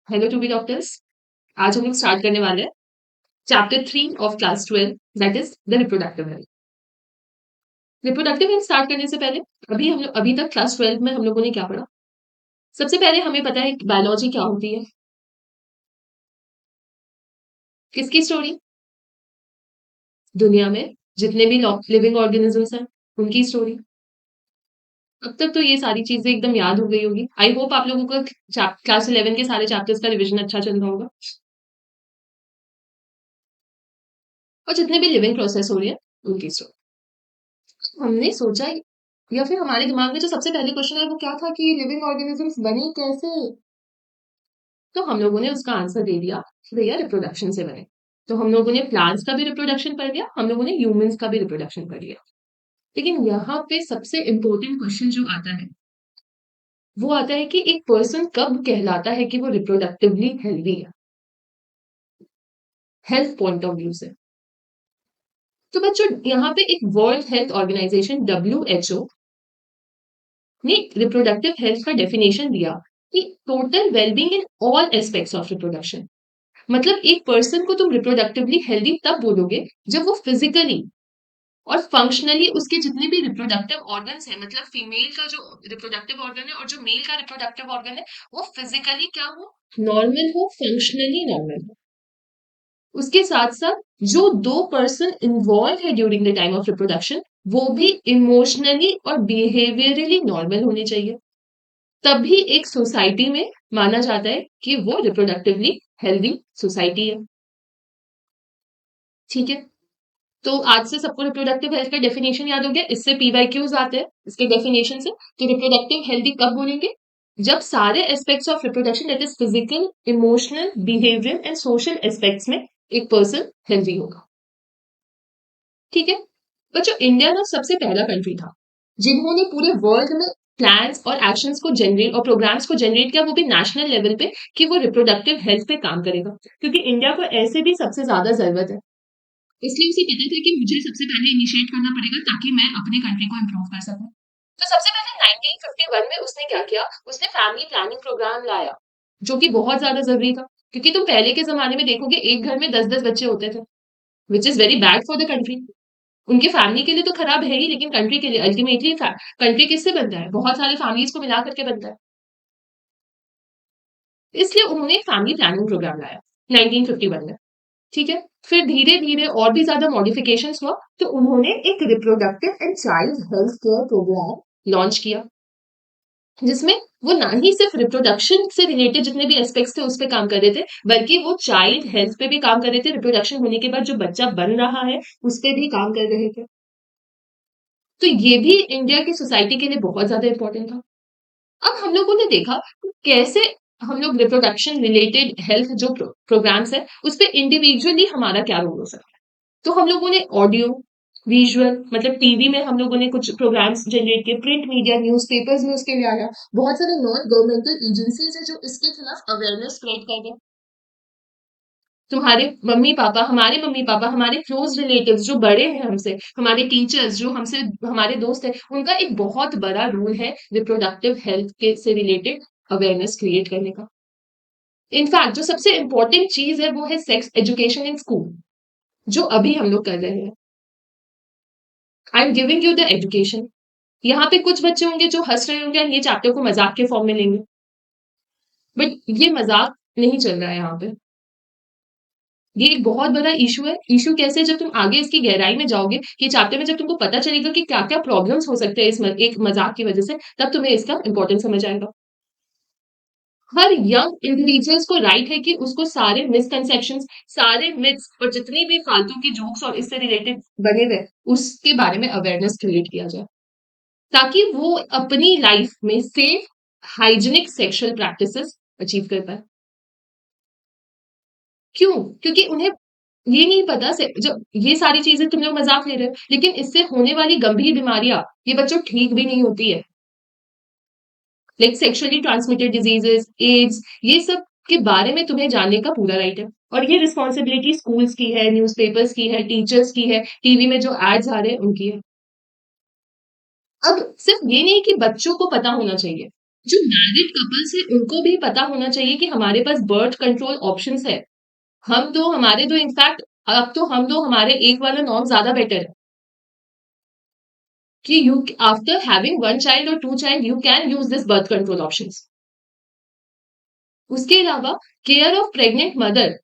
Hello to be doctors. आज हम लोग स्टार्ट करने वाले हैं chapter 3 of class 12, that is the reproductive health. Reproductive health start करने से पहले अभी तक क्लास 12 में हम लोगों ने क्या पढ़ा? सबसे पहले हमें पता है बायोलॉजी क्या होती है। किसकी स्टोरी? दुनिया में जितने भी लिविंग ऑर्गेनिजम्स हैं उनकी स्टोरी। अब तक तो ये सारी चीजें एकदम याद हो गई होगी। आई होप आप लोगों का क्लास 11 के सारे चैप्टर्स का रिविजन अच्छा चल रहा होगा और जितने भी लिविंग प्रोसेस हो रही है उनकी स्टोरी। हमने सोचा, या फिर हमारे दिमाग में जो सबसे पहले क्वेश्चन है वो क्या था कि लिविंग ऑर्गेनिजम्स बने कैसे? तो हम लोगों ने उसका आंसर दे दिया कि भैया रिप्रोडक्शन से बने। तो हम लोगों ने प्लांट्स का भी रिप्रोडक्शन पढ़ लिया, हम लोगों ने ह्यूमंस का भी रिप्रोडक्शन पढ़ लिया। लेकिन यहाँ पे सबसे इंपॉर्टेंट क्वेश्चन जो आता है वो आता है कि एक पर्सन कब कहलाता है कि वो रिप्रोडक्टिवली हेल्दी है, हेल्थ पॉइंट ऑफ व्यू से। तो बच्चों यहाँ पे एक वर्ल्ड हेल्थ ऑर्गेनाइजेशन WHO ने रिप्रोडक्टिव हेल्थ का डेफिनेशन दिया कि total wellbeing in all aspects of reproduction. मतलब एक पर्सन को तुम रिप्रोडक्टिवली हेल्दी तब बोलोगे जब वो फिजिकली और फंक्शनली उसके जितने भी रिप्रोडक्टिव ऑर्गन्स हैं, मतलब फीमेल का जो रिप्रोडक्टिव ऑर्गन है और जो मेल का रिप्रोडक्टिव ऑर्गन है वो फिजिकली क्या हो, नॉर्मल हो, फंक्शनली नॉर्मल हो। उसके साथ साथ जो दो पर्सन इन्वॉल्व है during the time of reproduction वो भी इमोशनली और बिहेवियरली नॉर्मल होने चाहिए। तभी एक सोसाइटी में माना जाता है कि वो रिप्रोडक्टिवली हेल्दी सोसाइटी है। ठीक है, तो आज से सबको रिप्रोडक्टिव हेल्थ का डेफिनेशन याद हो गया। इससे पीवाईक्यूज आते हैं इसके डेफिनेशन से। तो रिप्रोडक्टिव हेल्दी कब बोलेंगे? जब सारे aspects of reproduction that is physical, emotional, behaviour and social aspects में एक पर्सन हेल्दी होगा। ठीक है बच्चों, इंडिया ना सबसे पहला कंट्री था जिन्होंने पूरे वर्ल्ड में प्लान्स और एक्शंस को जनरेट और प्रोग्राम्स को जनरेट किया, वो भी नेशनल लेवल पे, कि वो रिप्रोडक्टिव हेल्थ पे काम करेगा। क्योंकि इंडिया को ऐसे भी सबसे ज्यादा जरूरत है, इसलिए उसे पता था कि मुझे सबसे पहले इनिशिएट करना पड़ेगा ताकि मैं अपने कंट्री को इम्प्रूव कर सकूं। तो सबसे पहले 1951 में उसने क्या किया, उसने फैमिली प्लानिंग प्रोग्राम लाया, जो कि बहुत ज्यादा जरूरी था। क्योंकि तुम पहले के जमाने में देखोगे एक घर में 10-10 बच्चे होते थे, which is very bad for the country. उनके फैमिली के लिए तो खराब है ही, लेकिन कंट्री के लिए अल्टीमेटली कंट्री किससे बनता है? बहुत सारे फैमिलीज को मिला करके बनता है। इसलिए उन्होंने फैमिली प्लानिंग प्रोग्राम लाया 1951 में। ठीक है, फिर धीरे धीरे और भी ज्यादा मॉडिफिकेशंस हुआ, तो उन्होंने एक reproductive and child health care programme launch किया, जिसमें वो ना ही सिर्फ रिप्रोडक्शन से रिलेटेड जितने भी एस्पेक्ट्स थे उस पे काम कर रहे थे, बल्कि वो चाइल्ड हेल्थ पे भी काम कर रहे थे। रिप्रोडक्शन होने के बाद जो बच्चा बन रहा है उस पे भी काम कर रहे थे। तो ये भी इंडिया की सोसाइटी के लिए बहुत ज्यादा इंपॉर्टेंट था। अब हम लोगों ने देखा कि कैसे हम लोग रिप्रोडक्शन रिलेटेड हेल्थ जो प्रोग्राम्स है उस पे इंडिविजुअली हमारा क्या रोल हो सकता है। तो हम लोगों ने ऑडियो, विजुअल, मतलब टीवी में हम लोगों ने कुछ प्रोग्राम्स जनरेट किए, प्रिंट मीडिया, न्यूज़पेपर्स में उसके लिए आया। बहुत सारे नॉन गवर्नमेंटल एजेंसीज है जो इसके खिलाफ अवेयरनेस स्प्रेड कर रहे हैं। तुम्हारे मम्मी पापा, हमारे मम्मी पापा, हमारे क्लोज रिलेटिव्स जो बड़े हैं हमसे, हमारे टीचर्स जो हमसे, हमारे दोस्त हैं, उनका एक बहुत बड़ा रोल है रिप्रोडक्टिव हेल्थ के से रिलेटेड अवेयरनेस क्रिएट करने का। इनफैक्ट जो सबसे इंपॉर्टेंट चीज है वो है सेक्स एजुकेशन इन स्कूल, जो अभी हम लोग कर रहे हैं। I am giving you the education. यहाँ पे कुछ बच्चे होंगे जो हंस रहे होंगे और ये चैप्टर को मजाक के फॉर्म में लेंगे, बट ये मजाक नहीं चल रहा है यहाँ पे। ये एक बहुत बड़ा इशू है। इशू कैसे? जब तुम आगे इसकी गहराई में जाओगे कि चैप्टर में जब तुमको पता चलेगा कि क्या क्या प्रॉब्लम्स हो सकते हैं एक मजाक की वजह से, तब तुम्हें इसका इंपॉर्टेंस समझ आएगा। हर यंग इंडिविजुअल्स को राइट है कि उसको सारे मिसकंसेप्शंस, सारे मिथ्स और जितनी भी फालतू की जोक्स और इससे रिलेटेड बने हुए उसके बारे में अवेयरनेस क्रिएट किया जाए, ताकि वो अपनी लाइफ में safe hygienic sexual practices achieve कर पाए। क्यों? क्योंकि उन्हें ये नहीं पता से जब ये सारी चीजें तुम लोग मजाक ले रहे हो, लेकिन इससे होने वाली गंभीर बीमारियां ये बच्चों ठीक भी नहीं होती है, like sexually transmitted diseases, AIDS, ये सब के बारे में तुम्हें जानने का पूरा राइट है। और ये रिस्पॉन्सिबिलिटी स्कूल्स की है, न्यूज़पेपर्स की है, टीचर्स की है, टीवी में जो एड्स आ रहे हैं उनकी है। अब सिर्फ ये नहीं कि बच्चों को पता होना चाहिए, जो मैरिड कपल्स है उनको भी पता होना चाहिए कि हमारे पास बर्थ कंट्रोल ऑप्शंस है। हमारे तो इनफैक्ट अब तो हम दो हमारे एक वाला नॉर्म ज्यादा बेटर है कि you after having one child और two child you can use this birth control options. उसके अलावा केयर ऑफ प्रेग्नेंट मदर,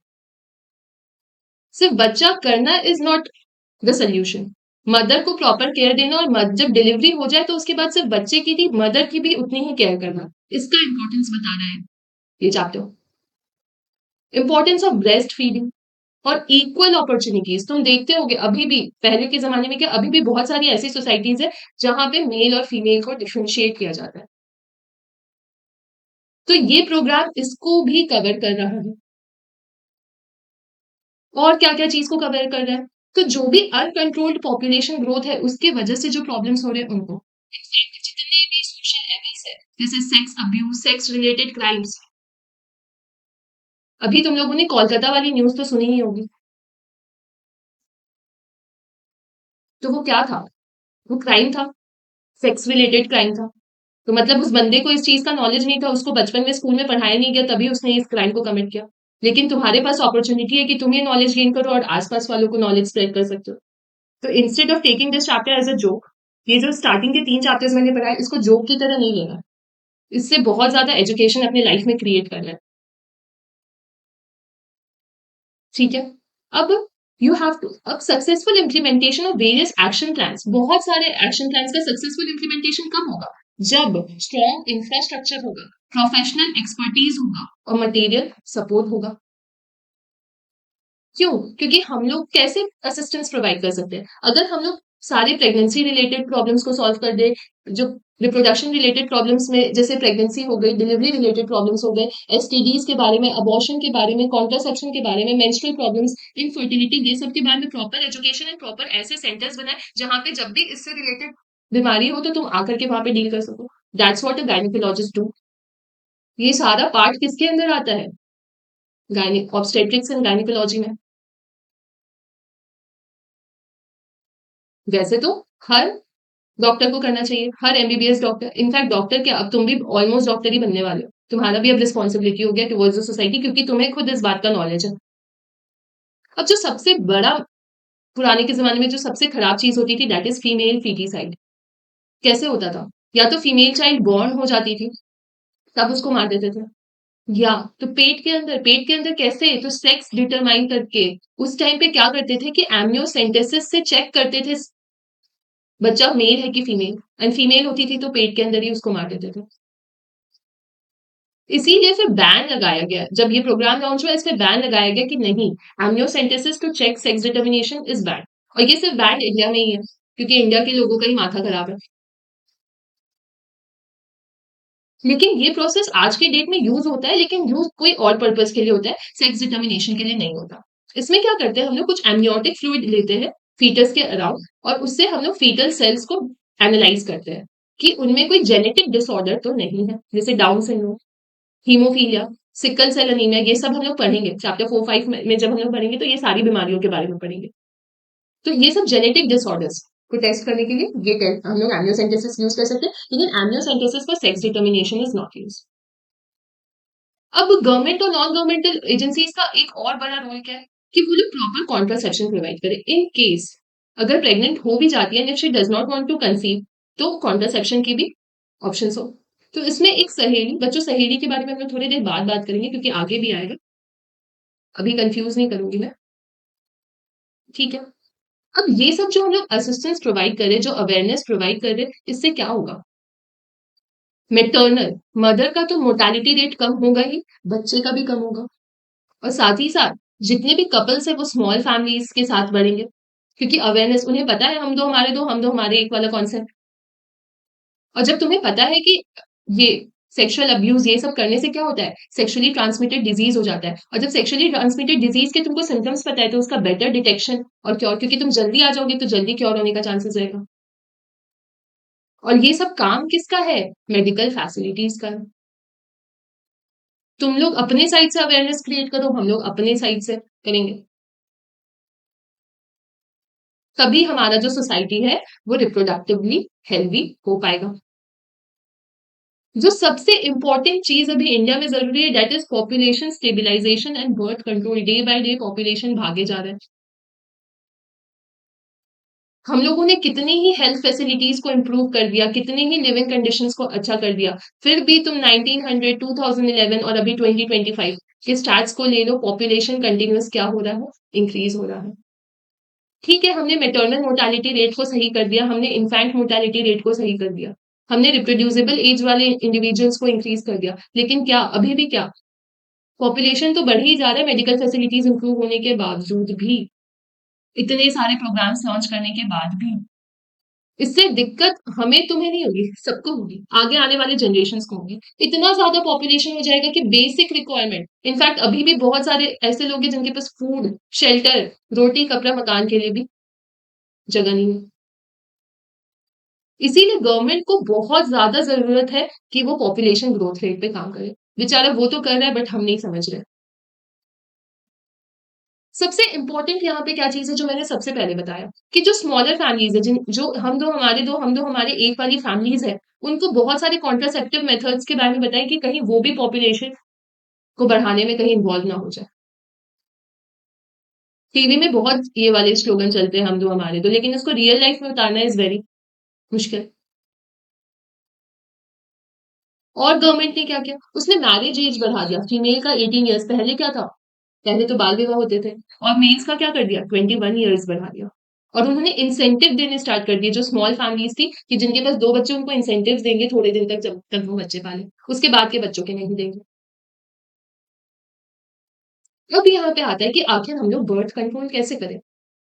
सिर्फ बच्चा करना is not the solution. Mother को प्रॉपर केयर देना और जब डिलीवरी हो जाए तो उसके बाद सिर्फ बच्चे की नहीं मदर की भी उतनी ही केयर करना, इसका इंपॉर्टेंस बता रहा है ये chapter. Importance of breast feeding और इक्वल अपॉर्चुनिटीज, तुम देखते होगे अभी भी, पहले के जमाने में क्या, अभी भी बहुत सारी ऐसी सोसाइटीज है जहां पे मेल और फीमेल को डिफरेंशिएट किया जाता है। तो ये प्रोग्राम इसको भी कवर कर रहा है। और क्या क्या चीज को कवर कर रहा है, तो जो भी अनकंट्रोल्ड पॉपुलेशन ग्रोथ है उसके वजह से जो प्रॉब्लम्स हो रहे हैं उनको, जितने भी सोशल एविल्स है जैसे sex abuse, sex related crimes. अभी तुम लोगों ने कोलकाता वाली न्यूज तो सुनी ही होगी। तो वो क्या था, वो क्राइम था, सेक्स रिलेटेड क्राइम था। तो मतलब उस बंदे को इस चीज का नॉलेज नहीं था, उसको बचपन में स्कूल में पढ़ाया नहीं गया, तभी उसने इस क्राइम को कमिट किया। लेकिन तुम्हारे पास अपॉर्चुनिटी है कि तुम ये नॉलेज गेन करो और आसपास वालों को नॉलेज स्प्रेड कर सकते हो। तो instead of taking this chapter as a joke, ये जो स्टार्टिंग के 3 चैप्टर्स मैंने पढ़ाए इसको जोक की तरह नहीं लेना। इससे बहुत ज्यादा एजुकेशन अपने लाइफ में क्रिएट करना है। ठीक है। अब यू हैव टू, अब successful implementation of various action plans, बहुत सारे एक्शन प्लान्स का सक्सेसफुल इम्प्लीमेंटेशन कब होगा, जब स्ट्रॉन्ग इंफ्रास्ट्रक्चर होगा, प्रोफेशनल एक्सपर्टीज होगा और मटेरियल सपोर्ट होगा। क्यों? क्योंकि हम लोग कैसे असिस्टेंस प्रोवाइड कर सकते हैं, अगर हम लोग सारे प्रेगनेंसी रिलेटेड प्रॉब्लम्स को सॉल्व कर दे, जो रिप्रोडक्शन रिलेटेड प्रॉब्लम्स में जैसे प्रेगनेंसी हो गई, डिलीवरी रिलेटेड प्रॉब्लम्स हो गए, एसटीडीज के बारे में, अबॉर्शन के बारे में, कॉन्ट्रासेप्शन के बारे में, मेंस्ट्रुअल प्रॉब्लम्स, इनफर्टिलिटी, ये सब के बारे में प्रॉपर एजुकेशन एंड प्रॉपर ऐसे सेंटर्स बनाए जहां पे जब भी इससे रिलेटेड बीमारी हो तो तुम आकर के वहां पे डील कर सको। That's what a gynaecologist do. ये सारा पार्ट किसके अंदर आता है, गायनिक ऑब्स्टेट्रिक्स एंड गायनिकोलॉजी में। वैसे तो हर डॉक्टर को करना चाहिए, हर एमबीबीएस डॉक्टर, इनफैक्ट डॉक्टर क्या, अब तुम भी ऑलमोस्ट डॉक्टर ही बनने वाले हो, तुम्हारा भी अब रिस्पॉन्सिबिलिटी हो गया टुवर्ड्स द सोसाइटी, क्योंकि तुम्हें खुद इस बात का नॉलेज है। अब जो सबसे बड़ा, पुराने के जमाने में जो सबसे खराब चीज होती थी दैट इज फीमेल फीटिसाइड। कैसे होता था, या तो फीमेल चाइल्ड बॉर्न हो जाती थी तब उसको मार देते थे, या तो पेट के अंदर कैसे, तो सेक्स डिटरमाइन करके। उस टाइम पे क्या करते थे कि एमनियोसेंटेसिस से चेक करते थे बच्चा मेल है कि फीमेल, एंड फीमेल होती थी तो पेट के अंदर ही उसको मार देते थे। इसीलिए फिर बैन लगाया गया, जब ये प्रोग्राम लॉन्च हुआ इस पे बैन लगाया गया कि नहीं, amniocentesis to check sex determination is ban. और ये सिर्फ बैन इंडिया में ही है, क्योंकि इंडिया के लोगों का ही माथा खराब है। लेकिन ये प्रोसेस आज के डेट में यूज होता है, लेकिन यूज कोई और पर्पस के लिए होता है, सेक्स डिटर्मिनेशन के लिए नहीं होता। इसमें क्या करते हैं हम लोग, कुछ एमनियोटिक फ्लूइड लेते हैं फीटस के अराउंड, और उससे हम लोग फीटल सेल्स को एनालाइज करते हैं कि उनमें कोई जेनेटिक डिसऑर्डर तो नहीं है, जैसे Down syndrome, haemophilia, sickle cell anaemia, ये सब हम लोग पढ़ेंगे चैप्टर 4-5 में जब हम लोग पढ़ेंगे तो ये सारी बीमारियों के बारे में पढ़ेंगे। तो ये सब जेनेटिक डिसऑर्डर्स को टेस्ट करने के लिए ये टेस्ट हम लोग एमनियोसेंटेसिस यूज कर सकते हैं, लेकिन amniocentesis for sex determination is not use. अब गवर्नमेंट और नॉन गवर्नमेंटल एजेंसीज का एक और बड़ा रोल क्या है कि वो लोग प्रॉपर कॉन्ट्रासेप्शन प्रोवाइड करें इन केस अगर प्रेग्नेंट हो भी जाती है, if she does not want to conceive, तो कॉन्ट्रासेप्शन की भी ऑप्शंस हो। तो इसमें एक सहेली, बच्चों सहेली के बारे में हम लोग थोड़ी देर बाद बात करेंगे क्योंकि आगे भी आएगा, अभी कंफ्यूज नहीं करूंगी मैं। ठीक है। अब ये सब जो हम लोग असिस्टेंस प्रोवाइड कर रहे हैं, जो अवेयरनेस प्रोवाइड कर रहे हैं, इससे क्या होगा, मेटर्नल मदर का तो मोर्टालिटी रेट कम होगा ही, बच्चे का भी कम होगा। और साथ ही साथ जितने भी कपल्स है वो स्मॉल फैमिलीज के साथ बढ़ेंगे, क्योंकि अवेयरनेस, उन्हें पता है हम दो हमारे दो, हम दो हमारे एक वाला कॉन्सेप्ट। और जब तुम्हें पता है कि ये सेक्सुअल अब्यूज ये सब करने से क्या होता है, सेक्सुअली ट्रांसमिटेड डिजीज हो जाता है, और जब सेक्सुअली ट्रांसमिटेड डिजीज के तुमको सिम्टम्स पता है तो उसका बेटर डिटेक्शन और क्योर, क्योंकि तुम जल्दी आ जाओगे तो जल्दी क्योर होने का चांसेस रहेगा। और ये सब काम किसका है, मेडिकल फैसिलिटीज का। तुम लोग अपने साइड से अवेयरनेस क्रिएट करो, हम लोग अपने साइड से करेंगे, तभी हमारा जो सोसाइटी है वो रिप्रोडक्टिवली हेल्दी हो पाएगा। जो सबसे इम्पोर्टेंट चीज अभी इंडिया में जरूरी है that is population stabilisation and birth control. Day by day population भागे जा रहा है। हम लोगों ने कितनी ही हेल्थ फैसिलिटीज को इम्प्रूव कर दिया, कितनी ही लिविंग कंडीशंस को अच्छा कर दिया, फिर भी तुम 1900 2011 और अभी 2025 के स्टार्ट्स को ले लो, पॉपुलेशन कंटिन्यूस क्या हो रहा है, इंक्रीज हो रहा है। ठीक है, हमने मेटर्नल मोर्टालिटी रेट को सही कर दिया, हमने इन्फेंट मोर्टालिटी रेट को सही कर दिया, हमने रिप्रोड्यूसिबल एज वाले इंडिविजुअल्स को इंक्रीज कर दिया, लेकिन क्या अभी भी क्या पॉपुलेशन तो बढ़ ही जा रहा है मेडिकल फैसिलिटीज इंप्रूव होने के बावजूद भी, इतने सारे प्रोग्राम्स लॉन्च करने के बाद भी। इससे दिक्कत हमें तुम्हें नहीं होगी, सबको होगी, आगे आने वाले जनरेशन्स को होगी। इतना ज्यादा पॉपुलेशन हो जाएगा कि बेसिक रिक्वायरमेंट, इनफैक्ट अभी भी बहुत सारे ऐसे लोग हैं जिनके पास फूड, शेल्टर, रोटी कपड़ा मकान के लिए भी जगह नहीं है। इसीलिए गवर्नमेंट को बहुत ज्यादा जरूरत है कि वो पॉपुलेशन ग्रोथ रेट पे काम करे। बेचारा वो तो कर रहा है बट हम नहीं समझ रहे। सबसे इंपॉर्टेंट यहाँ पे क्या चीज है जो मैंने सबसे पहले बताया कि जो स्मॉलर फैमिलीज है, जिन जो हम दो हमारे एक वाली फैमिलीज है, उनको बहुत सारे कॉन्ट्रासेप्टिव मेथड्स के बारे में बताएं कि कहीं वो भी पॉपुलेशन को बढ़ाने में कहीं इन्वॉल्व ना हो जाए। टीवी में बहुत ये वाले स्लोगन चलते हैं हम दो हमारे दो, लेकिन इसको रियल लाइफ में उतारना इज वेरी मुश्किल। और गवर्नमेंट ने क्या किया, उसने मैरिज एज बढ़ा दिया फीमेल का 18 ईयर्स। पहले क्या था, पहले तो बाल विवाह होते थे। और मेल्स का क्या कर दिया, 21 ईयर्स बढ़ा दिया। और उन्होंने इंसेंटिव देने स्टार्ट कर दिए जो स्मॉल फैमिलीज थी कि जिनके पास दो बच्चे उनको इंसेंटिव देंगे थोड़े दिन तक, जब तक वो बच्चे पाले, उसके बाद के बच्चों के नहीं देंगे। अब यहाँ पे आता है कि आखिर हम लोग बर्थ कंट्रोल कैसे करें।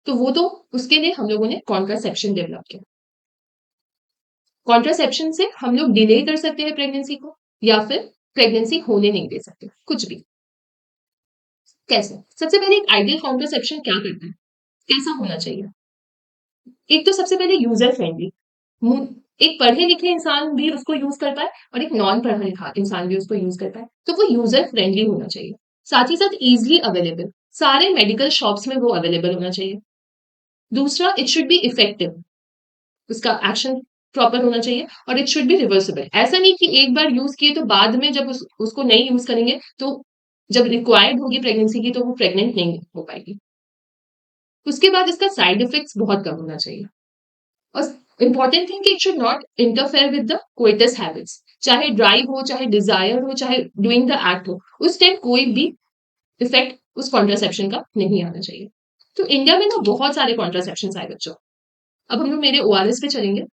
तो वो तो उसके लिए हम लोगों ने कॉन्ट्रासेप्शन डेवलप किया। कॉन्ट्रासेप्शन से हम लोग डिले कर सकते हैं प्रेगनेंसी को, या फिर प्रेगनेंसी होने नहीं दे सकते, कुछ भी। कैसे, सबसे पहले एक आइडियल कॉन्ट्रासेप्शन क्या करता है, कैसा होना चाहिए। एक तो सबसे पहले यूजर फ्रेंडली, एक पढ़े लिखे इंसान भी उसको यूज कर पाए और एक नॉन पढ़ा लिखा इंसान भी उसको यूज कर पाए, तो वो यूजर फ्रेंडली होना चाहिए। साथ ही साथ इजिली अवेलेबल, सारे मेडिकल शॉप्स में वो अवेलेबल होना चाहिए। दूसरा, इट शुड बी इफेक्टिव, उसका एक्शन प्रॉपर होना चाहिए। और इट शुड बी रिवर्सिबल, ऐसा नहीं कि एक बार यूज किए तो बाद में जब उसको नहीं यूज करेंगे तो जब रिक्वायर्ड होगी प्रेगनेंसी की तो वो प्रेग्नेंट नहीं हो पाएगी। उसके बाद इसका साइड इफेक्ट्स बहुत कम होना चाहिए। और इंपॉर्टेंट थिंग कि it should not interfere with the coitus habits, चाहे ड्राइव हो, चाहे डिजायर हो, चाहे डूइंग द एक्ट हो, उस टाइम कोई भी इफेक्ट उस कॉन्ट्रासेप्शन का नहीं आना चाहिए। तो इंडिया में ना बहुत सारे कॉन्ट्रासेप्शन आए बच्चों। अब हम लोग मेरे ओआरएस पे चलेंगे।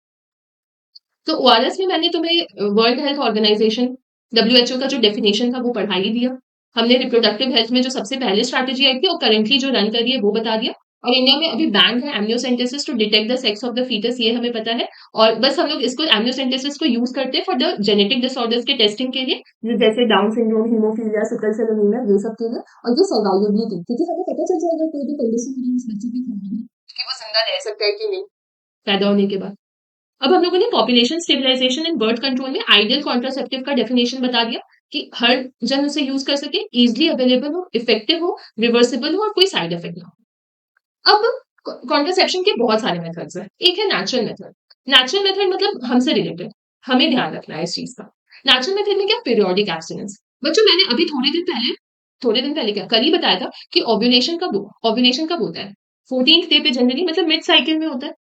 तो ओआरएस में मैंने तुम्हें वर्ल्ड हेल्थ ऑर्गेनाइजेशन डब्ल्यूएचओ का जो डेफिनेशन था वो पढ़ा ही दिया। हमने रिप्रोडक्टिव हेल्थ में जो सबसे पहले स्ट्रैटेजी आई थी और करेंटली जो रन कर रही है वो बता दिया। और इंडिया में अभी बैन है amniocentesis to detect the sex of the foetus, ये हमें पता है। और बस हम लोग इसको एमनियोसेंटेसिस को यूज करते हैं फॉर द जेनेटिक डिसऑर्डर्स के टेस्टिंग के लिए, जैसे Down syndrome, haemophilia, sickle cell anaemia, ये सब के लिए। और ये सर्वाइवेबिलिटी, क्योंकि हमें पता चल जाएगा कोई भी कंडीशन में उस बच्चे की कि वो जिंदा रह सकता है कि नहीं पैदा होने के बाद। अब हम लोगों ने population stabilisation and birth control में आइडियल कॉन्ट्रासेप्टिव का डेफिनेशन बता दिया कि हर जन उसे यूज कर सके, इजिली अवेलेबल हो, इफेक्टिव हो, रिवर्सिबल हो और कोई साइड इफेक्ट ना हो। अब कॉन्ट्रासेप्शन के बहुत सारे मेथड्स हैं। एक है नेचुरल मेथड। नेचुरल मेथड मतलब हमसे रिलेटेड, हमें ध्यान रखना है इस चीज का। नेचुरल मेथड में क्या, पीरियोडिक एब्सटिनेंस। बच्चों मैंने अभी थोड़े दिन पहले क्या कल ही बताया था कि ओव्यूलेशन कब होता है, 14th डे पे जनरली, मतलब मिड साइकिल में होता है।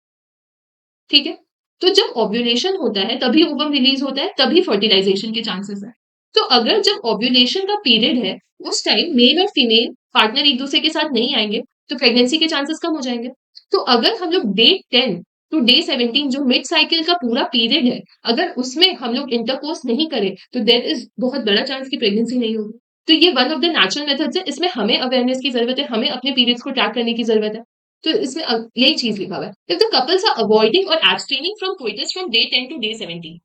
ठीक है, तो जब ओव्यूलेशन होता है तभी ओवम रिलीज होता है, तभी फर्टिलाइजेशन के चांसेस है। तो अगर जब ओव्यूलेशन का पीरियड है उस टाइम मेल और फीमेल पार्टनर एक दूसरे के साथ नहीं आएंगे तो प्रेगनेंसी के चांसेस कम हो जाएंगे। तो अगर हम लोग डे 10 to डे 17 जो मिड साइकिल का पूरा पीरियड है, अगर उसमें हम लोग इंटरकोर्स नहीं करें तो देर इज बहुत बड़ा चांस कि प्रेगनेंसी नहीं होगी। तो ये one of the natural methods है, इसमें हमें अवेयरनेस की जरूरत है, हमें अपने पीरियड्स को ट्रैक करने की जरूरत है। तो इसमें यही चीज लिखा हुआ है, if the couples are avoiding और abstaining from coitus from day 10 to day 17,